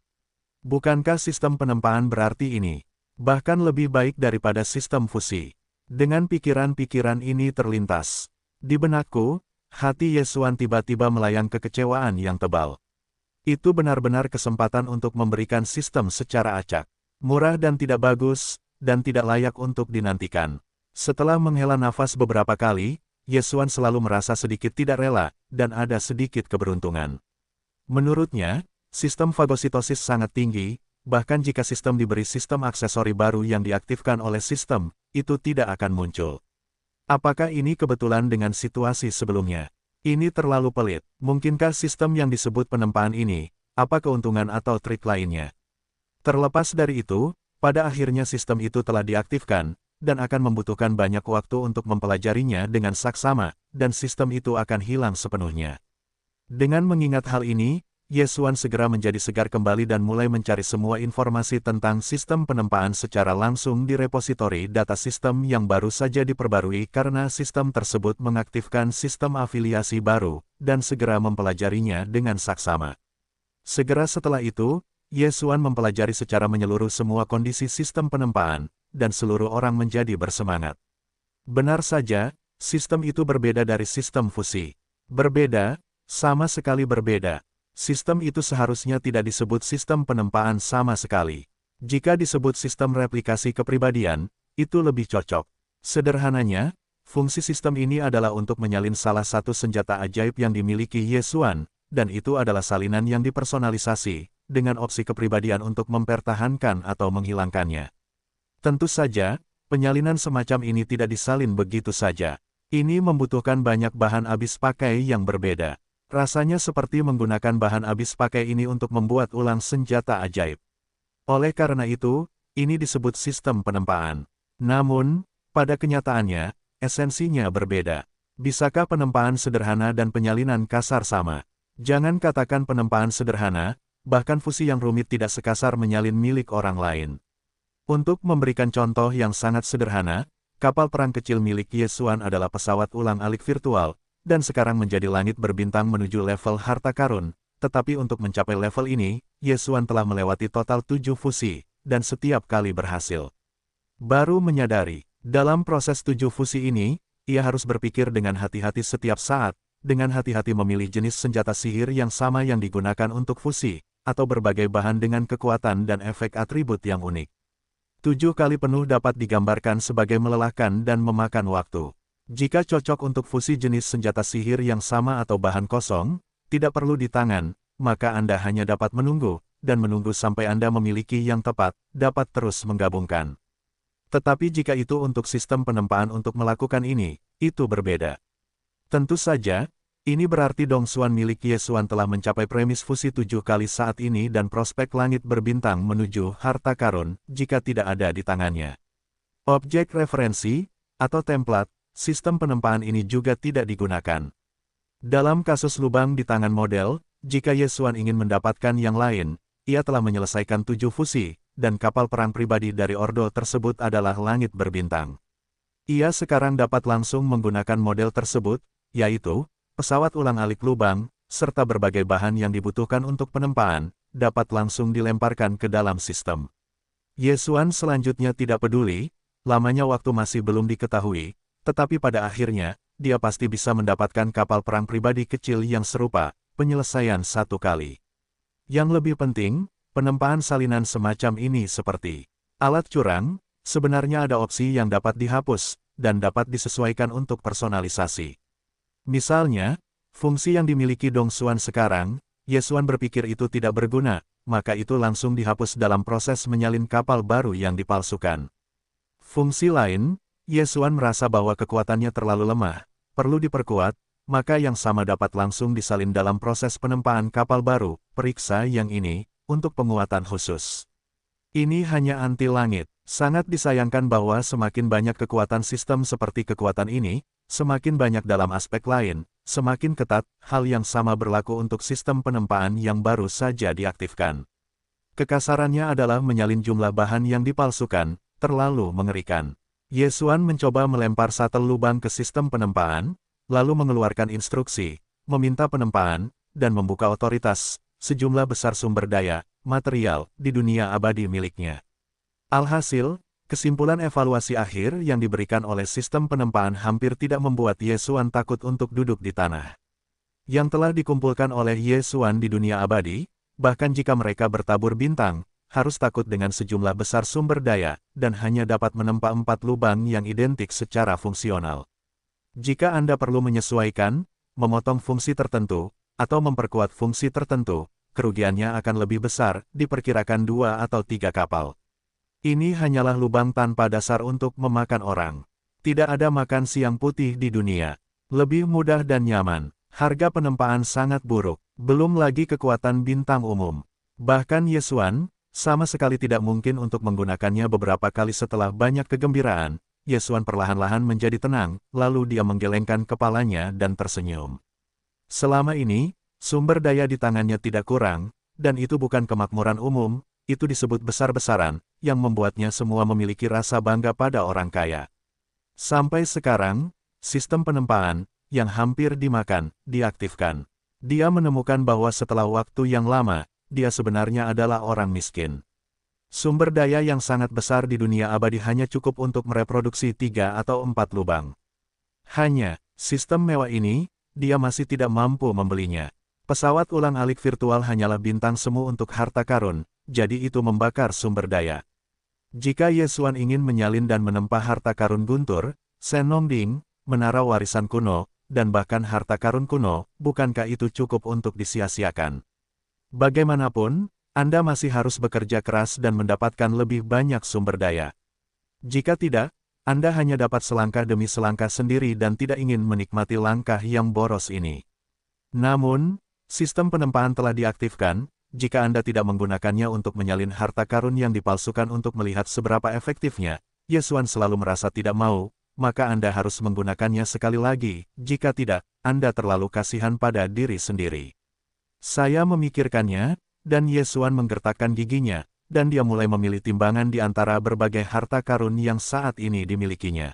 Bukankah sistem penempaan berarti ini, bahkan lebih baik daripada sistem fusi? Dengan pikiran-pikiran ini terlintas di benakku, hati Yesuan tiba-tiba melayang kekecewaan yang tebal. Itu benar-benar kesempatan untuk memberikan sistem secara acak. Murah dan tidak bagus, dan tidak layak untuk dinantikan. Setelah menghela nafas beberapa kali, Yesuan selalu merasa sedikit tidak rela, dan ada sedikit keberuntungan. Menurutnya, sistem fagositosis sangat tinggi, bahkan jika sistem diberi sistem aksesori baru yang diaktifkan oleh sistem, itu tidak akan muncul. Apakah ini kebetulan dengan situasi sebelumnya? Ini terlalu pelit. Mungkinkah sistem yang disebut penempaan ini, apa keuntungan atau trik lainnya? Terlepas dari itu, pada akhirnya sistem itu telah diaktifkan, dan akan membutuhkan banyak waktu untuk mempelajarinya dengan saksama, dan sistem itu akan hilang sepenuhnya. Dengan mengingat hal ini, Yesuan segera menjadi segar kembali dan mulai mencari semua informasi tentang sistem penempaan secara langsung di repositori data sistem yang baru saja diperbarui karena sistem tersebut mengaktifkan sistem afiliasi baru, dan segera mempelajarinya dengan saksama. Segera setelah itu, Yesuan mempelajari secara menyeluruh semua kondisi sistem penempaan, dan seluruh orang menjadi bersemangat. Benar saja, sistem itu berbeda dari sistem fusi. Berbeda, sama sekali berbeda. Sistem itu seharusnya tidak disebut sistem penempaan sama sekali. Jika disebut sistem replikasi kepribadian, itu lebih cocok. Sederhananya, fungsi sistem ini adalah untuk menyalin salah satu senjata ajaib yang dimiliki Yesuan, dan itu adalah salinan yang dipersonalisasi, dengan opsi kepribadian untuk mempertahankan atau menghilangkannya. Tentu saja, penyalinan semacam ini tidak disalin begitu saja. Ini membutuhkan banyak bahan habis pakai yang berbeda. Rasanya seperti menggunakan bahan habis pakai ini untuk membuat ulang senjata ajaib. Oleh karena itu, ini disebut sistem penempaan. Namun, pada kenyataannya, esensinya berbeda. Bisakah penempaan sederhana dan penyalinan kasar sama? Jangan katakan penempaan sederhana, bahkan fusi yang rumit tidak sekasar menyalin milik orang lain. Untuk memberikan contoh yang sangat sederhana, kapal perang kecil milik Yesuan adalah pesawat ulang-alik virtual, dan sekarang menjadi langit berbintang menuju level harta karun, tetapi untuk mencapai level ini, Yesuan telah melewati total 7 fusi, dan setiap kali berhasil. Baru menyadari, dalam proses 7 fusi ini, ia harus berpikir dengan hati-hati setiap saat, dengan hati-hati memilih jenis senjata sihir yang sama yang digunakan untuk fusi, atau berbagai bahan dengan kekuatan dan efek atribut yang unik. 7 kali penuh dapat digambarkan sebagai melelahkan dan memakan waktu. Jika cocok untuk fusi jenis senjata sihir yang sama atau bahan kosong, tidak perlu di tangan, maka Anda hanya dapat menunggu, dan menunggu sampai Anda memiliki yang tepat, dapat terus menggabungkan. Tetapi jika itu untuk sistem penempaan untuk melakukan ini, itu berbeda. Tentu saja, ini berarti Dongsuan milik Yesuan telah mencapai premis fusi 7 kali saat ini dan prospek langit berbintang menuju harta karun, jika tidak ada di tangannya. Objek referensi, atau template, sistem penempaan ini juga tidak digunakan. Dalam kasus lubang di tangan model, jika Yesuan ingin mendapatkan yang lain, ia telah menyelesaikan 7 fusi, dan kapal perang pribadi dari Ordo tersebut adalah langit berbintang. Ia sekarang dapat langsung menggunakan model tersebut, yaitu, pesawat ulang-alik lubang, serta berbagai bahan yang dibutuhkan untuk penempaan, dapat langsung dilemparkan ke dalam sistem. Yesuan selanjutnya tidak peduli, lamanya waktu masih belum diketahui, tetapi pada akhirnya, dia pasti bisa mendapatkan kapal perang pribadi kecil yang serupa, penyelesaian 1 kali. Yang lebih penting, penempaan salinan semacam ini seperti Alat curang, sebenarnya ada opsi yang dapat dihapus, dan dapat disesuaikan untuk personalisasi. Misalnya, fungsi yang dimiliki Dong Xuan sekarang, Ye Xuan berpikir itu tidak berguna, maka itu langsung dihapus dalam proses menyalin kapal baru yang dipalsukan. Fungsi lain, Ye Xuan merasa bahwa kekuatannya terlalu lemah, perlu diperkuat, maka yang sama dapat langsung disalin dalam proses penempaan kapal baru, periksa yang ini, untuk penguatan khusus. Ini hanya anti langit. Sangat disayangkan bahwa semakin banyak kekuatan sistem seperti kekuatan ini, semakin banyak dalam aspek lain, semakin ketat, hal yang sama berlaku untuk sistem penempaan yang baru saja diaktifkan. Kekasarannya adalah menyalin jumlah bahan yang dipalsukan, terlalu mengerikan. Ye Xuan mencoba melempar satu lubang ke sistem penempaan, lalu mengeluarkan instruksi, meminta penempaan, dan membuka otoritas, sejumlah besar sumber daya, material, di dunia abadi miliknya. Alhasil, kesimpulan evaluasi akhir yang diberikan oleh sistem penempaan hampir tidak membuat Ye Xuan takut untuk duduk di tanah. Yang telah dikumpulkan oleh Ye Xuan di dunia abadi, bahkan jika mereka bertabur bintang, harus takut dengan sejumlah besar sumber daya, dan hanya dapat menempa 4 lubang yang identik secara fungsional. Jika Anda perlu menyesuaikan, memotong fungsi tertentu, atau memperkuat fungsi tertentu, kerugiannya akan lebih besar, diperkirakan 2 atau 3 kapal. Ini hanyalah lubang tanpa dasar untuk memakan orang. Tidak ada makan siang putih di dunia. Lebih mudah dan nyaman. Harga penempaan sangat buruk. Belum lagi kekuatan bintang umum. Bahkan Ye Xuan, sama sekali tidak mungkin untuk menggunakannya beberapa kali setelah banyak kegembiraan. Ye Xuan perlahan-lahan menjadi tenang, lalu dia menggelengkan kepalanya dan tersenyum. Selama ini, sumber daya di tangannya tidak kurang, dan itu bukan kemakmuran umum, itu disebut besar-besaran, yang membuatnya semua memiliki rasa bangga pada orang kaya. Sampai sekarang, sistem penempaan, yang hampir dimakan, diaktifkan. Dia menemukan bahwa setelah waktu yang lama, dia sebenarnya adalah orang miskin. Sumber daya yang sangat besar di dunia abadi hanya cukup untuk mereproduksi 3 atau 4 lubang. Hanya, sistem mewah ini, dia masih tidak mampu membelinya. Pesawat ulang-alik virtual hanyalah bintang semu untuk harta karun, jadi itu membakar sumber daya. Jika Ye Xuan ingin menyalin dan menempa harta karun guntur, Shen Nongding, menara warisan kuno, dan bahkan harta karun kuno, bukankah itu cukup untuk disia-siakan? Bagaimanapun, Anda masih harus bekerja keras dan mendapatkan lebih banyak sumber daya. Jika tidak, Anda hanya dapat selangkah demi selangkah sendiri dan tidak ingin menikmati langkah yang boros ini. Namun, sistem penempaan telah diaktifkan. Jika Anda tidak menggunakannya untuk menyalin harta karun yang dipalsukan untuk melihat seberapa efektifnya, Ye Xuan selalu merasa tidak mau, maka Anda harus menggunakannya sekali lagi, jika tidak, Anda terlalu kasihan pada diri sendiri. Saya memikirkannya, dan Ye Xuan menggertakkan giginya, dan dia mulai memilih timbangan di antara berbagai harta karun yang saat ini dimilikinya.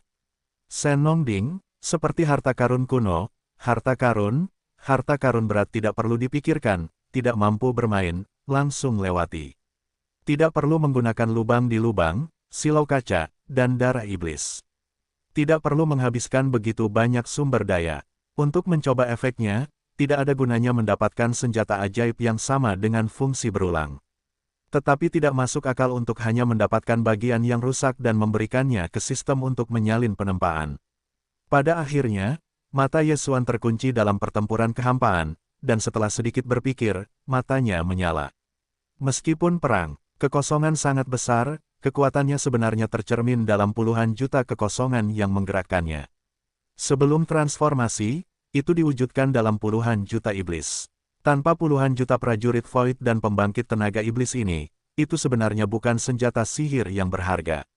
Shen Nongding, seperti harta karun kuno, harta karun berat tidak perlu dipikirkan, tidak mampu bermain, langsung lewati. Tidak perlu menggunakan lubang di lubang, silau kaca, dan darah iblis. Tidak perlu menghabiskan begitu banyak sumber daya. Untuk mencoba efeknya, tidak ada gunanya mendapatkan senjata ajaib yang sama dengan fungsi berulang. Tetapi tidak masuk akal untuk hanya mendapatkan bagian yang rusak dan memberikannya ke sistem untuk menyalin penempaan. Pada akhirnya, mata Ye Xuan terkunci dalam pertempuran kehampaan, dan setelah sedikit berpikir, matanya menyala. Meskipun perang, kekosongan sangat besar, kekuatannya sebenarnya tercermin dalam puluhan juta kekosongan yang menggerakkannya. Sebelum transformasi, itu diwujudkan dalam puluhan juta iblis. Tanpa puluhan juta prajurit Void dan pembangkit tenaga iblis ini, itu sebenarnya bukan senjata sihir yang berharga.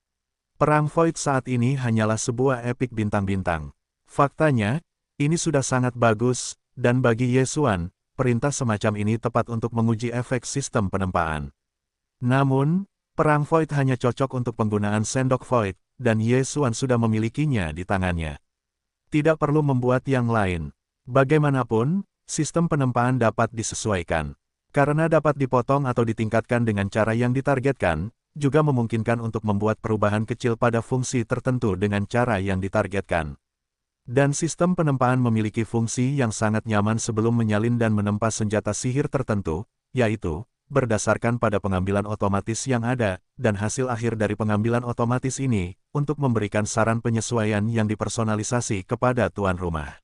Perang Void saat ini hanyalah sebuah epik bintang-bintang. Faktanya, ini sudah sangat bagus, dan bagi Ye Xuan, perintah semacam ini tepat untuk menguji efek sistem penempaan. Namun, perang Void hanya cocok untuk penggunaan sendok Void, dan Ye Xuan sudah memilikinya di tangannya. Tidak perlu membuat yang lain. Bagaimanapun, sistem penempaan dapat disesuaikan. Karena dapat dipotong atau ditingkatkan dengan cara yang ditargetkan, juga memungkinkan untuk membuat perubahan kecil pada fungsi tertentu dengan cara yang ditargetkan. Dan sistem penempaan memiliki fungsi yang sangat nyaman sebelum menyalin dan menempa senjata sihir tertentu, yaitu, berdasarkan pada pengambilan otomatis yang ada, dan hasil akhir dari pengambilan otomatis ini, untuk memberikan saran penyesuaian yang dipersonalisasi kepada tuan rumah.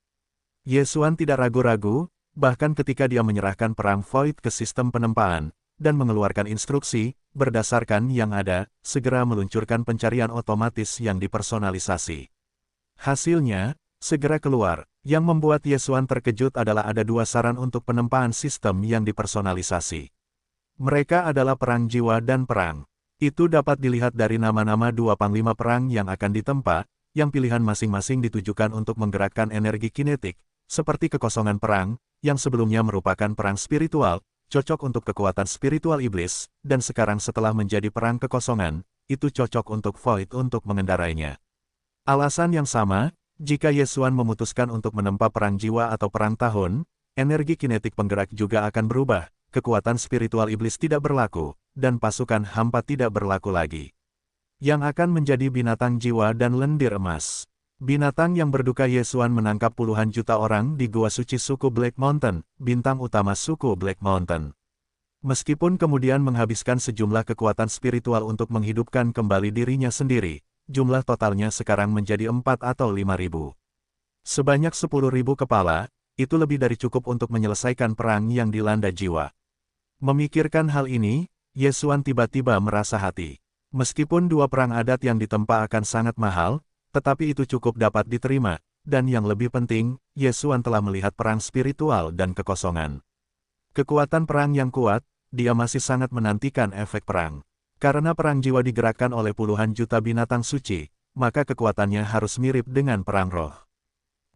Ye Xuan tidak ragu-ragu, bahkan ketika dia menyerahkan perang Void ke sistem penempaan, dan mengeluarkan instruksi, berdasarkan yang ada, segera meluncurkan pencarian otomatis yang dipersonalisasi. Hasilnya, segera keluar. Yang membuat Ye Xuan terkejut adalah ada dua saran untuk penempaan sistem yang dipersonalisasi. Mereka adalah perang jiwa dan perang. Itu dapat dilihat dari nama-nama dua panglima perang yang akan ditempa, yang pilihan masing-masing ditujukan untuk menggerakkan energi kinetik, seperti kekosongan perang, yang sebelumnya merupakan perang spiritual, cocok untuk kekuatan spiritual iblis, dan sekarang setelah menjadi perang kekosongan, itu cocok untuk Void untuk mengendarainya. Alasan yang sama, jika Ye Xuan memutuskan untuk menempa perang jiwa atau perang tahun, energi kinetik penggerak juga akan berubah. Kekuatan spiritual iblis tidak berlaku, dan pasukan hampa tidak berlaku lagi. Yang akan menjadi binatang jiwa dan lendir emas. Binatang yang berduka Ye Xuan menangkap puluhan juta orang di Gua Suci suku Black Mountain, bintang utama suku Black Mountain. Meskipun kemudian menghabiskan sejumlah kekuatan spiritual untuk menghidupkan kembali dirinya sendiri, jumlah totalnya sekarang menjadi 4 atau 5.000. Sebanyak 10.000 kepala, itu lebih dari cukup untuk menyelesaikan perang yang dilanda jiwa. Memikirkan hal ini, Ye Xuan tiba-tiba merasa hati. Meskipun dua perang adat yang ditempa akan sangat mahal, tetapi itu cukup dapat diterima, dan yang lebih penting, Ye Xuan telah melihat perang spiritual dan kekosongan. Kekuatan perang yang kuat, dia masih sangat menantikan efek perang. Karena perang jiwa digerakkan oleh puluhan juta binatang suci, maka kekuatannya harus mirip dengan perang roh.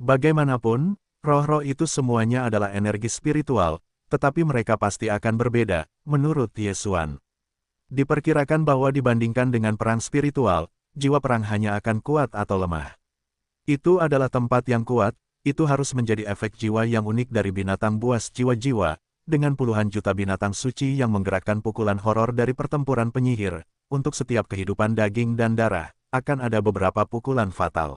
Bagaimanapun, roh-roh itu semuanya adalah energi spiritual, tetapi mereka pasti akan berbeda, menurut Ye Xuan. Diperkirakan bahwa dibandingkan dengan perang spiritual, jiwa perang hanya akan kuat atau lemah. Itu adalah tempat yang kuat, itu harus menjadi efek jiwa yang unik dari binatang buas jiwa-jiwa, dengan puluhan juta binatang suci yang menggerakkan pukulan horor dari pertempuran penyihir, untuk setiap kehidupan daging dan darah, akan ada beberapa pukulan fatal.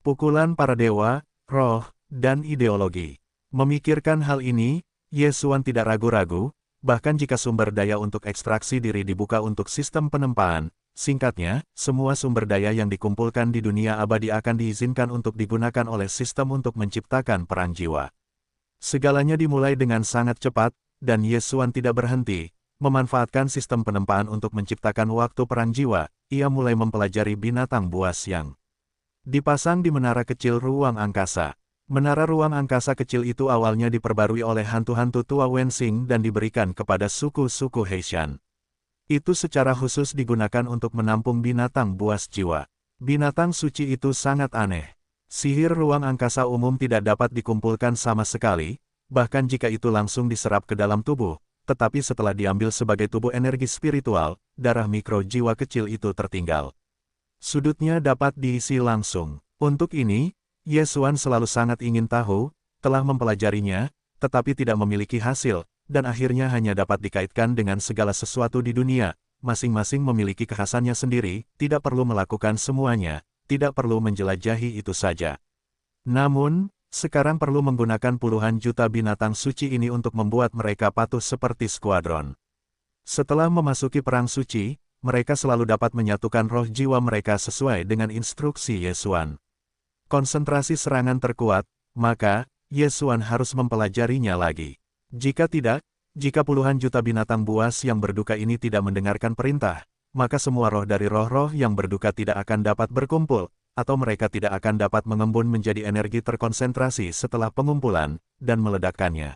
Pukulan para dewa, roh, dan ideologi. Memikirkan hal ini, Ye Xuan tidak ragu-ragu, bahkan jika sumber daya untuk ekstraksi diri dibuka untuk sistem penempaan, singkatnya, semua sumber daya yang dikumpulkan di dunia abadi akan diizinkan untuk digunakan oleh sistem untuk menciptakan perang jiwa. Segalanya dimulai dengan sangat cepat, dan Ye Xuan tidak berhenti, memanfaatkan sistem penempaan untuk menciptakan waktu perang jiwa, ia mulai mempelajari binatang buas yang dipasang di menara kecil ruang angkasa. Menara ruang angkasa kecil itu awalnya diperbarui oleh hantu-hantu tua Wensing dan diberikan kepada suku-suku Heishan. Itu secara khusus digunakan untuk menampung binatang buas jiwa. Binatang suci itu sangat aneh. Sihir ruang angkasa umum tidak dapat dikumpulkan sama sekali, bahkan jika itu langsung diserap ke dalam tubuh, tetapi setelah diambil sebagai tubuh energi spiritual, darah mikro jiwa kecil itu tertinggal. Sudutnya dapat diisi langsung. Untuk ini, Ye Xuan selalu sangat ingin tahu, telah mempelajarinya, tetapi tidak memiliki hasil, dan akhirnya hanya dapat dikaitkan dengan segala sesuatu di dunia, masing-masing memiliki kekhasannya sendiri, tidak perlu melakukan semuanya, tidak perlu menjelajahi itu saja. Namun, sekarang perlu menggunakan puluhan juta binatang suci ini untuk membuat mereka patuh seperti skuadron. Setelah memasuki perang suci, mereka selalu dapat menyatukan roh jiwa mereka sesuai dengan instruksi Ye Xuan. Konsentrasi serangan terkuat, maka, Ye Xuan harus mempelajarinya lagi. Jika tidak, jika puluhan juta binatang buas yang berduka ini tidak mendengarkan perintah, maka semua roh dari roh-roh yang berduka tidak akan dapat berkumpul, atau mereka tidak akan dapat mengembun menjadi energi terkonsentrasi setelah pengumpulan, dan meledakkannya.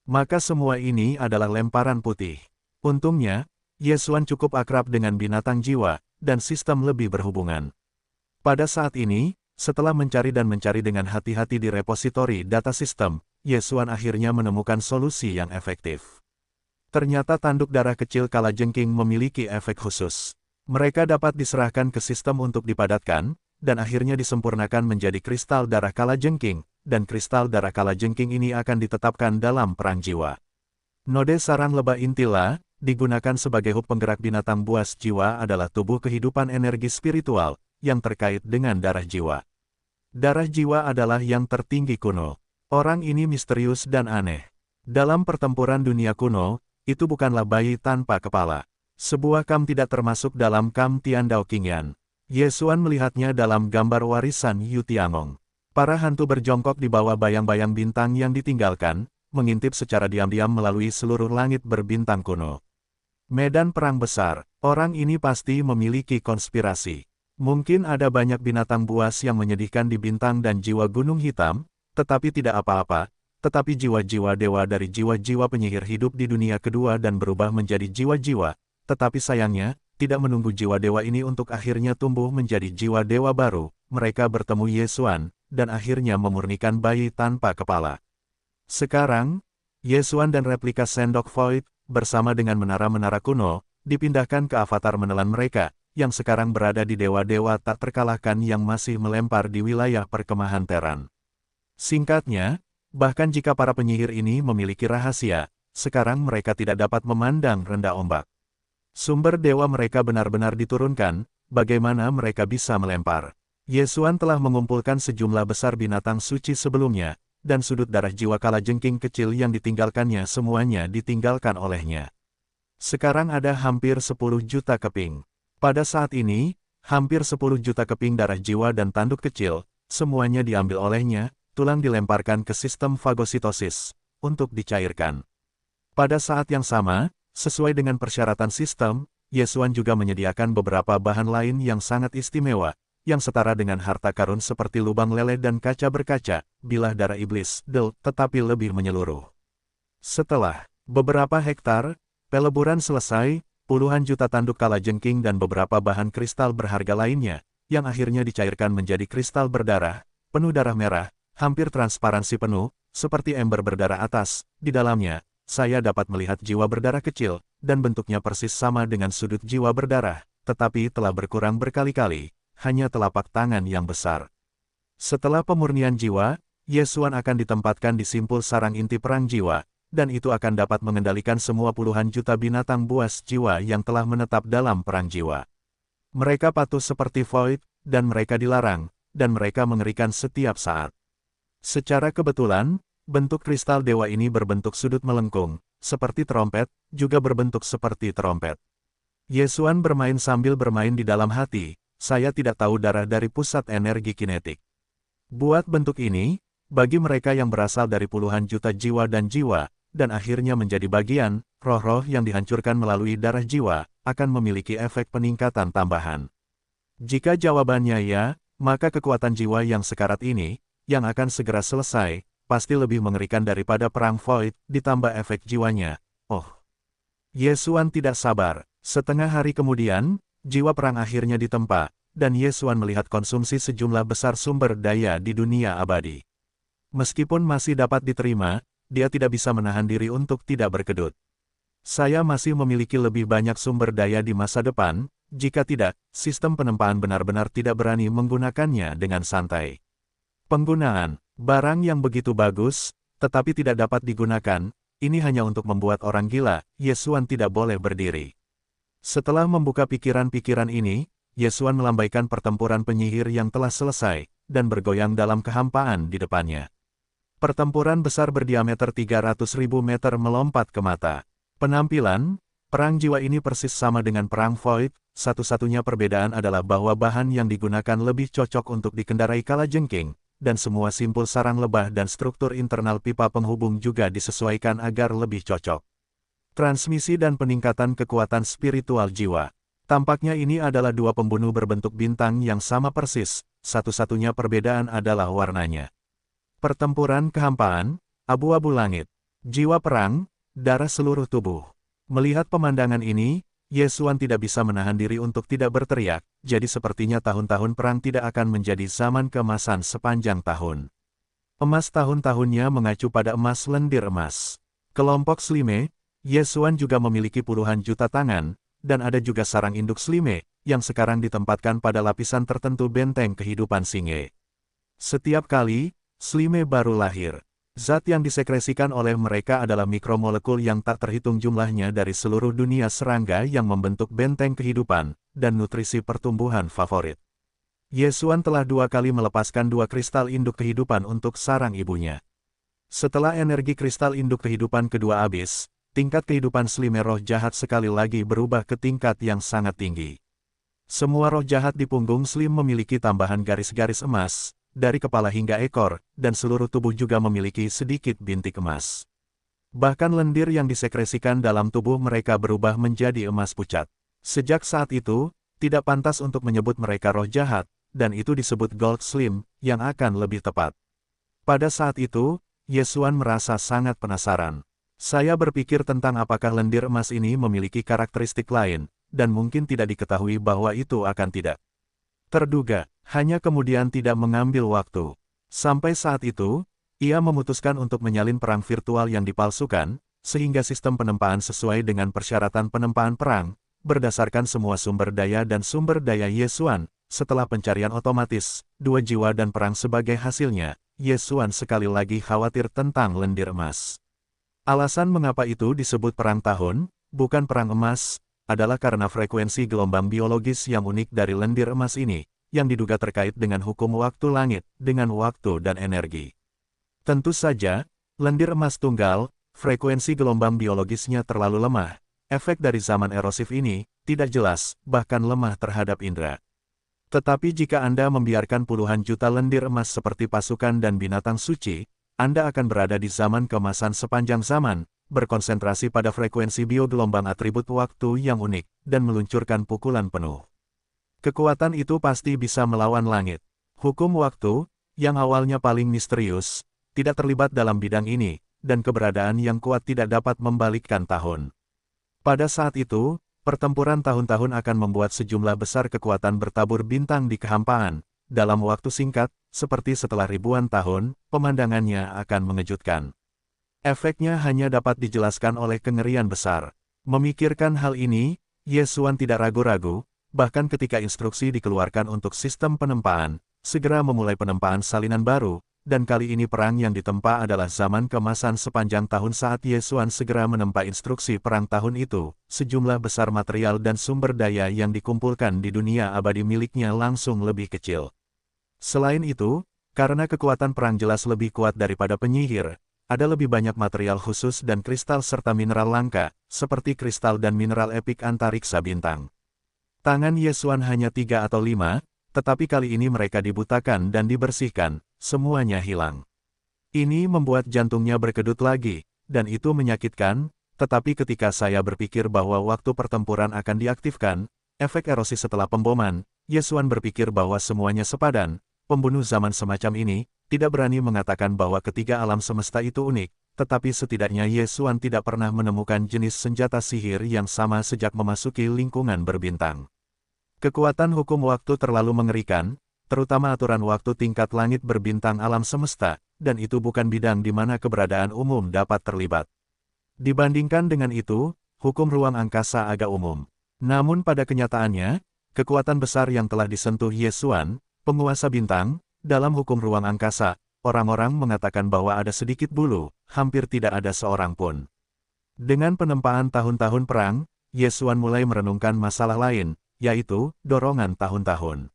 Maka semua ini adalah lemparan putih. Untungnya, Ye Xuan cukup akrab dengan binatang jiwa, dan sistem lebih berhubungan. Pada saat ini, setelah mencari dengan hati-hati di repositori data sistem, Ye Xuan akhirnya menemukan solusi yang efektif. Ternyata tanduk darah kecil kalajengking memiliki efek khusus. Mereka dapat diserahkan ke sistem untuk dipadatkan, dan akhirnya disempurnakan menjadi kristal darah kalajengking, dan kristal darah kalajengking ini akan ditetapkan dalam perang jiwa. Node sarang lebah intila, digunakan sebagai hub penggerak binatang buas jiwa adalah tubuh kehidupan energi spiritual, yang terkait dengan darah jiwa. Darah jiwa adalah yang tertinggi kuno. Orang ini misterius dan aneh. Dalam pertempuran dunia kuno, itu bukanlah bayi tanpa kepala. Sebuah kam tidak termasuk dalam kam Tian Dao Qingyan. Ye Xuan melihatnya dalam gambar warisan Yu Tiangong. Para hantu berjongkok di bawah bayang-bayang bintang yang ditinggalkan, mengintip secara diam-diam melalui seluruh langit berbintang kuno. Medan perang besar, orang ini pasti memiliki konspirasi. Mungkin ada banyak binatang buas yang menyedihkan di bintang dan jiwa gunung hitam, tetapi tidak apa-apa, tetapi jiwa-jiwa dewa dari jiwa-jiwa penyihir hidup di dunia kedua dan berubah menjadi jiwa-jiwa, tetapi sayangnya, tidak menunggu jiwa dewa ini untuk akhirnya tumbuh menjadi jiwa dewa baru, mereka bertemu Ye Xuan, dan akhirnya memurnikan bayi tanpa kepala. Sekarang, Ye Xuan dan replika Sendok Void, bersama dengan menara-menara kuno, dipindahkan ke avatar menelan mereka, yang sekarang berada di dewa-dewa tak terkalahkan yang masih melempar di wilayah perkemahan Teran. Singkatnya, bahkan jika para penyihir ini memiliki rahasia, sekarang mereka tidak dapat memandang rendah ombak. Sumber dewa mereka benar-benar diturunkan, bagaimana mereka bisa melempar. Ye Xuan telah mengumpulkan sejumlah besar binatang suci sebelumnya, dan sudut darah jiwa kalajengking kecil yang ditinggalkannya semuanya ditinggalkan olehnya. Sekarang ada hampir 10 juta keping. Pada saat ini, hampir 10 juta keping darah jiwa dan tanduk kecil, semuanya diambil olehnya, tulang dilemparkan ke sistem fagositosis, untuk dicairkan. Pada saat yang sama, sesuai dengan persyaratan sistem, Ye Xuan juga menyediakan beberapa bahan lain yang sangat istimewa, yang setara dengan harta karun seperti lubang lele dan kaca berkaca, bilah darah iblis, tetapi lebih menyeluruh. Setelah beberapa hektar peleburan selesai, puluhan juta tanduk kalajengking dan beberapa bahan kristal berharga lainnya, yang akhirnya dicairkan menjadi kristal berdarah, penuh darah merah, hampir transparansi penuh, seperti ember berdarah atas, di dalamnya, saya dapat melihat jiwa berdarah kecil, dan bentuknya persis sama dengan sudut jiwa berdarah, tetapi telah berkurang berkali-kali, hanya telapak tangan yang besar. Setelah pemurnian jiwa, Ye Xuan akan ditempatkan di simpul sarang inti perang jiwa, dan itu akan dapat mengendalikan semua puluhan juta binatang buas jiwa yang telah menetap dalam perang jiwa. Mereka patuh seperti Void, dan mereka dilarang, dan mereka mengerikan setiap saat. Secara kebetulan, bentuk kristal dewa ini berbentuk sudut melengkung, seperti trompet, juga berbentuk seperti trompet. Ye Xuan bermain sambil bermain di dalam hati, saya tidak tahu darah dari pusat energi kinetik. Buat bentuk ini, bagi mereka yang berasal dari puluhan juta jiwa dan akhirnya menjadi bagian, roh-roh yang dihancurkan melalui darah jiwa, akan memiliki efek peningkatan tambahan. Jika jawabannya ya, maka kekuatan jiwa yang sekarat ini, yang akan segera selesai, pasti lebih mengerikan daripada perang Void, ditambah efek jiwanya. Oh! Ye Xuan tidak sabar. Setengah hari kemudian, jiwa perang akhirnya ditempa, dan Ye Xuan melihat konsumsi sejumlah besar sumber daya di dunia abadi. Meskipun masih dapat diterima, dia tidak bisa menahan diri untuk tidak berkedut. Saya masih memiliki lebih banyak sumber daya di masa depan, jika tidak, sistem penempaan benar-benar tidak berani menggunakannya dengan santai. Penggunaan barang yang begitu bagus, tetapi tidak dapat digunakan, ini hanya untuk membuat orang gila. Ye Xuan tidak boleh berdiri. Setelah membuka pikiran-pikiran ini, Ye Xuan melambaikan pertempuran penyihir yang telah selesai, dan bergoyang dalam kehampaan di depannya. Pertempuran besar berdiameter 300.000 meter melompat ke mata. Penampilan, perang jiwa ini persis sama dengan perang Void, satu-satunya perbedaan adalah bahwa bahan yang digunakan lebih cocok untuk dikendarai kalajengking, dan semua simpul sarang lebah dan struktur internal pipa penghubung juga disesuaikan agar lebih cocok. Transmisi dan peningkatan kekuatan spiritual jiwa. Tampaknya ini adalah dua pembunuh berbentuk bintang yang sama persis, satu-satunya perbedaan adalah warnanya. Pertempuran kehampaan, abu-abu langit, jiwa perang, darah seluruh tubuh. Melihat pemandangan ini, Ye Xuan tidak bisa menahan diri untuk tidak berteriak, jadi sepertinya tahun-tahun perang tidak akan menjadi zaman keemasan sepanjang tahun. Emas tahun-tahunnya mengacu pada emas lendir emas. Kelompok Slime, Ye Xuan juga memiliki puluhan juta tangan, dan ada juga sarang induk Slime, yang sekarang ditempatkan pada lapisan tertentu benteng kehidupan Singe. Setiap kali Slime baru lahir, zat yang disekresikan oleh mereka adalah mikromolekul yang tak terhitung jumlahnya dari seluruh dunia serangga yang membentuk benteng kehidupan, dan nutrisi pertumbuhan favorit. Ye Xuan telah 2 kali melepaskan 2 kristal induk kehidupan untuk sarang ibunya. Setelah energi kristal induk kehidupan kedua habis, tingkat kehidupan Slime roh jahat sekali lagi berubah ke tingkat yang sangat tinggi. Semua roh jahat di punggung Slim memiliki tambahan garis-garis emas, dari kepala hingga ekor, dan seluruh tubuh juga memiliki sedikit bintik emas. Bahkan lendir yang disekresikan dalam tubuh mereka berubah menjadi emas pucat. Sejak saat itu, tidak pantas untuk menyebut mereka roh jahat, dan itu disebut Gold Slim, yang akan lebih tepat. Pada saat itu, Yesuan merasa sangat penasaran. Saya berpikir tentang apakah lendir emas ini memiliki karakteristik lain, dan mungkin tidak diketahui bahwa itu akan tidak terduga, hanya kemudian tidak mengambil waktu. Sampai saat itu, ia memutuskan untuk menyalin perang virtual yang dipalsukan, sehingga sistem penempaan sesuai dengan persyaratan penempaan perang, berdasarkan semua sumber daya dan sumber daya Yesuan. Setelah pencarian otomatis, 2 jiwa dan perang sebagai hasilnya, Yesuan sekali lagi khawatir tentang lendir emas. Alasan mengapa itu disebut perang tahun, bukan perang emas, adalah karena frekuensi gelombang biologis yang unik dari lendir emas ini, yang diduga terkait dengan hukum waktu langit, dengan waktu dan energi. Tentu saja, lendir emas tunggal, frekuensi gelombang biologisnya terlalu lemah. Efek dari zaman erosif ini, tidak jelas, bahkan lemah terhadap indera. Tetapi jika Anda membiarkan puluhan juta lendir emas seperti pasukan dan binatang suci, Anda akan berada di zaman keemasan sepanjang zaman, berkonsentrasi pada frekuensi biogelombang atribut waktu yang unik, dan meluncurkan pukulan penuh. Kekuatan itu pasti bisa melawan langit. Hukum waktu, yang awalnya paling misterius, tidak terlibat dalam bidang ini, dan keberadaan yang kuat tidak dapat membalikkan tahun. Pada saat itu, pertempuran tahun-tahun akan membuat sejumlah besar kekuatan bertabur bintang di kehampaan. Dalam waktu singkat, seperti setelah ribuan tahun, pemandangannya akan mengejutkan. Efeknya hanya dapat dijelaskan oleh kengerian besar. Memikirkan hal ini, Yesuan tidak ragu-ragu, bahkan ketika instruksi dikeluarkan untuk sistem penempaan, segera memulai penempaan salinan baru, dan kali ini perang yang ditempa adalah zaman keemasan sepanjang tahun. Saat Yesuan segera menempa instruksi perang tahun itu, sejumlah besar material dan sumber daya yang dikumpulkan di dunia abadi miliknya langsung lebih kecil. Selain itu, karena kekuatan perang jelas lebih kuat daripada penyihir, ada lebih banyak material khusus dan kristal serta mineral langka, seperti kristal dan mineral epik antariksa bintang. Tangan Yesuan hanya 3 atau 5, tetapi kali ini mereka dibutakan dan dibersihkan, semuanya hilang. Ini membuat jantungnya berkedut lagi, dan itu menyakitkan, tetapi ketika saya berpikir bahwa waktu pertempuran akan diaktifkan, efek erosi setelah pemboman, Yesuan berpikir bahwa semuanya sepadan. Pembunuh zaman semacam ini, tidak berani mengatakan bahwa ketiga alam semesta itu unik, tetapi setidaknya Yesuan tidak pernah menemukan jenis senjata sihir yang sama sejak memasuki lingkungan berbintang. Kekuatan hukum waktu terlalu mengerikan, terutama aturan waktu tingkat langit berbintang alam semesta, dan itu bukan bidang di mana keberadaan umum dapat terlibat. Dibandingkan dengan itu, hukum ruang angkasa agak umum. Namun pada kenyataannya, kekuatan besar yang telah disentuh Yesuan, penguasa bintang, dalam hukum ruang angkasa, orang-orang mengatakan bahwa ada sedikit bulu, hampir tidak ada seorang pun. Dengan penempaan tahun-tahun perang, Yesuan mulai merenungkan masalah lain, yaitu dorongan tahun-tahun.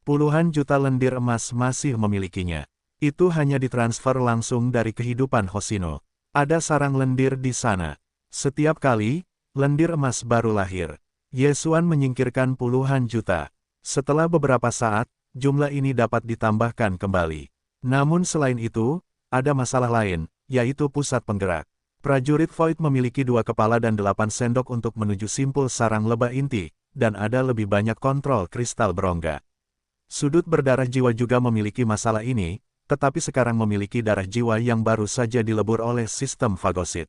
Puluhan juta lendir emas masih memilikinya. Itu hanya ditransfer langsung dari kehidupan Hoshino. Ada sarang lendir di sana. Setiap kali, lendir emas baru lahir. Yesuan menyingkirkan puluhan juta. Setelah beberapa saat, jumlah ini dapat ditambahkan kembali. Namun selain itu, ada masalah lain, yaitu pusat penggerak. Prajurit Void memiliki 2 kepala dan 8 sendok untuk menuju simpul sarang lebah inti, dan ada lebih banyak kontrol kristal berongga. Sudut berdarah jiwa juga memiliki masalah ini, tetapi sekarang memiliki darah jiwa yang baru saja dilebur oleh sistem fagosit.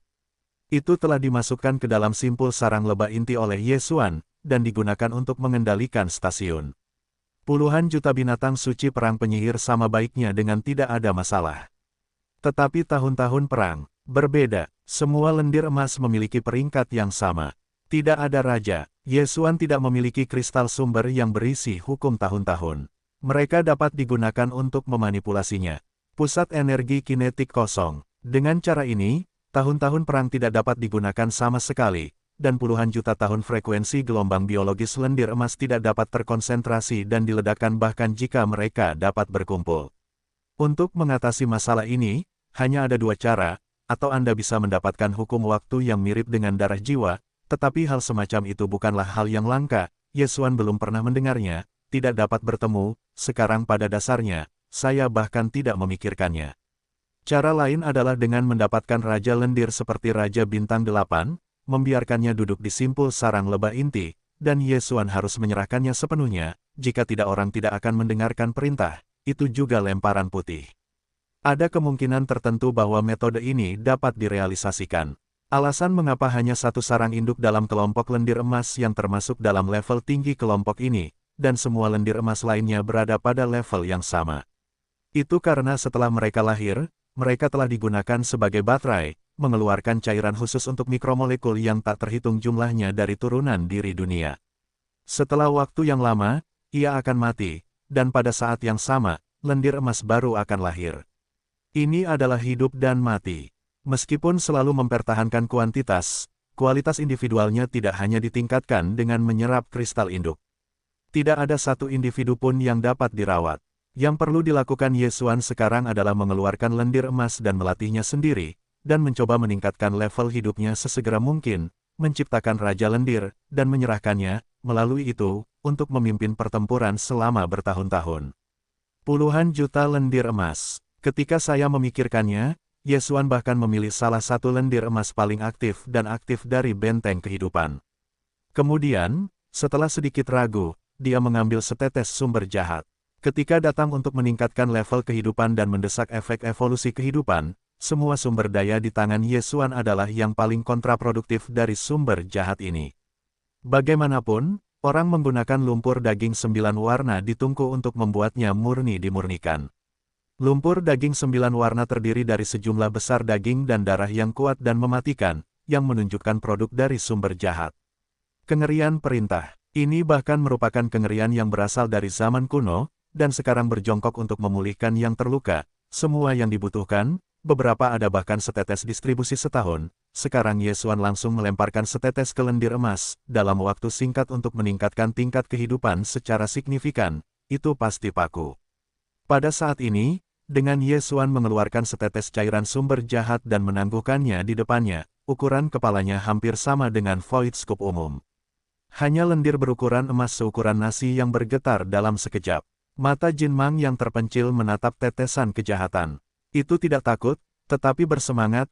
Itu telah dimasukkan ke dalam simpul sarang lebah inti oleh Yesuan, dan digunakan untuk mengendalikan stasiun. Puluhan juta binatang suci perang penyihir sama baiknya dengan tidak ada masalah. Tetapi tahun-tahun perang, berbeda. Semua lendir emas memiliki peringkat yang sama. Tidak ada raja. Yesuan tidak memiliki kristal sumber yang berisi hukum tahun-tahun. Mereka dapat digunakan untuk memanipulasinya. Pusat energi kinetik kosong. Dengan cara ini, tahun-tahun perang tidak dapat digunakan sama sekali, dan puluhan juta tahun frekuensi gelombang biologis lendir emas tidak dapat terkonsentrasi dan diledakkan bahkan jika mereka dapat berkumpul. Untuk mengatasi masalah ini, hanya ada 2 cara. atau Anda bisa mendapatkan hukum waktu yang mirip dengan darah jiwa, tetapi hal semacam itu bukanlah hal yang langka. Yesuan belum pernah mendengarnya, tidak dapat bertemu, sekarang pada dasarnya, saya bahkan tidak memikirkannya. Cara lain adalah dengan mendapatkan Raja Lendir seperti Raja Bintang 8, membiarkannya duduk di simpul sarang lebah inti, dan Yesuan harus menyerahkannya sepenuhnya, jika tidak orang tidak akan mendengarkan perintah, itu juga lemparan putih. Ada kemungkinan tertentu bahwa metode ini dapat direalisasikan. Alasan mengapa hanya satu sarang induk dalam kelompok lendir emas yang termasuk dalam level tinggi kelompok ini, dan semua lendir emas lainnya berada pada level yang sama. Itu karena setelah mereka lahir, mereka telah digunakan sebagai baterai, mengeluarkan cairan khusus untuk mikromolekul yang tak terhitung jumlahnya dari turunan diri dunia. Setelah waktu yang lama, ia akan mati, dan pada saat yang sama, lendir emas baru akan lahir. Ini adalah hidup dan mati. Meskipun selalu mempertahankan kuantitas, kualitas individualnya tidak hanya ditingkatkan dengan menyerap kristal induk. Tidak ada satu individu pun yang dapat dirawat. Yang perlu dilakukan Yesuan sekarang adalah mengeluarkan lendir emas dan melatihnya sendiri, dan mencoba meningkatkan level hidupnya sesegera mungkin, menciptakan Raja Lendir, dan menyerahkannya, melalui itu, untuk memimpin pertempuran selama bertahun-tahun. Puluhan juta lendir emas. Ketika saya memikirkannya, Yesuan bahkan memilih salah satu lendir emas paling aktif dan aktif dari benteng kehidupan. Kemudian, setelah sedikit ragu, dia mengambil setetes sumber jahat. Ketika datang untuk meningkatkan level kehidupan dan mendesak efek evolusi kehidupan, semua sumber daya di tangan Yesuan adalah yang paling kontraproduktif dari sumber jahat ini. Bagaimanapun, orang menggunakan lumpur daging 9 warna di tungku untuk membuatnya murni dimurnikan. Lumpur daging 9 warna terdiri dari sejumlah besar daging dan darah yang kuat dan mematikan, yang menunjukkan produk dari sumber jahat. Kengerian perintah. Ini bahkan merupakan kengerian yang berasal dari zaman kuno, dan sekarang berjongkok untuk memulihkan yang terluka. Semua yang dibutuhkan, beberapa ada bahkan setetes distribusi setahun. Sekarang Yesuan langsung melemparkan setetes ke lendir emas, dalam waktu singkat untuk meningkatkan tingkat kehidupan secara signifikan. Itu pasti paku. Pada saat ini, dengan Yesuan mengeluarkan setetes cairan sumber jahat dan menangguhkannya di depannya, ukuran kepalanya hampir sama dengan void scoop umum. Hanya lendir berukuran emas seukuran nasi yang bergetar dalam sekejap. Mata Jin Mang yang terpencil menatap tetesan kejahatan. Itu tidak takut, tetapi bersemangat,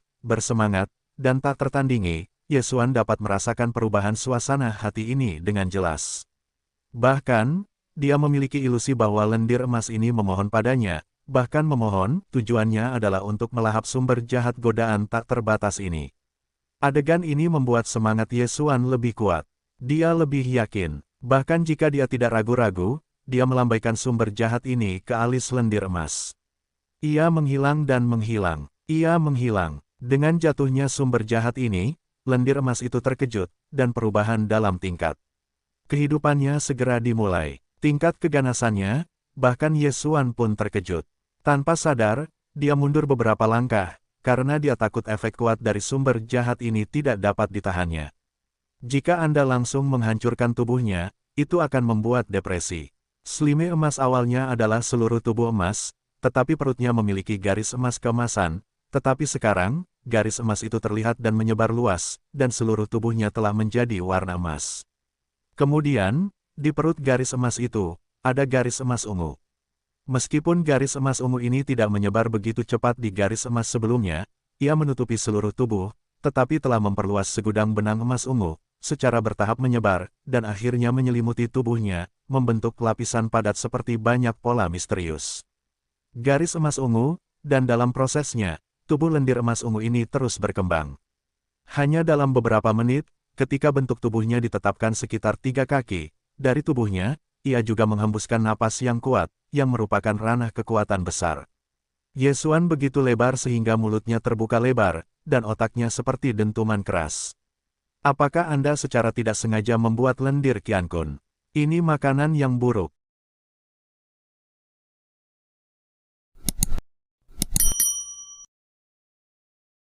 dan tak tertandingi. Yesuan dapat merasakan perubahan suasana hati ini dengan jelas. Bahkan, dia memiliki ilusi bahwa lendir emas ini memohon padanya, bahkan memohon, tujuannya adalah untuk melahap sumber jahat godaan tak terbatas ini. Adegan ini membuat semangat Yesuan lebih kuat. Dia lebih yakin, bahkan jika dia tidak ragu-ragu, dia melambaikan sumber jahat ini ke alis lendir emas. Ia menghilang dan menghilang. Ia menghilang. Dengan jatuhnya sumber jahat ini, lendir emas itu terkejut, dan perubahan dalam tingkat kehidupannya segera dimulai. Tingkat keganasannya, bahkan Yesuan pun terkejut. Tanpa sadar, dia mundur beberapa langkah, karena dia takut efek kuat dari sumber jahat ini tidak dapat ditahannya. Jika Anda langsung menghancurkan tubuhnya, itu akan membuat depresi. Slime emas awalnya adalah seluruh tubuh emas, tetapi perutnya memiliki garis emas keemasan, tetapi sekarang, garis emas itu terlihat dan menyebar luas, dan seluruh tubuhnya telah menjadi warna emas. Kemudian, di perut garis emas itu, ada garis emas ungu. Meskipun garis emas ungu ini tidak menyebar begitu cepat di garis emas sebelumnya, ia menutupi seluruh tubuh, tetapi telah memperluas segudang benang emas ungu, secara bertahap menyebar, dan akhirnya menyelimuti tubuhnya, membentuk lapisan padat seperti banyak pola misterius. Garis emas ungu, dan dalam prosesnya, tubuh lendir emas ungu ini terus berkembang. Hanya dalam beberapa menit, ketika bentuk tubuhnya ditetapkan sekitar 3 kaki, dari tubuhnya, ia juga menghembuskan napas yang kuat, yang merupakan ranah kekuatan besar. Yesuan begitu lebar sehingga mulutnya terbuka lebar, dan otaknya seperti dentuman keras. Apakah Anda secara tidak sengaja membuat lendir Qiankun? Ini makanan yang buruk.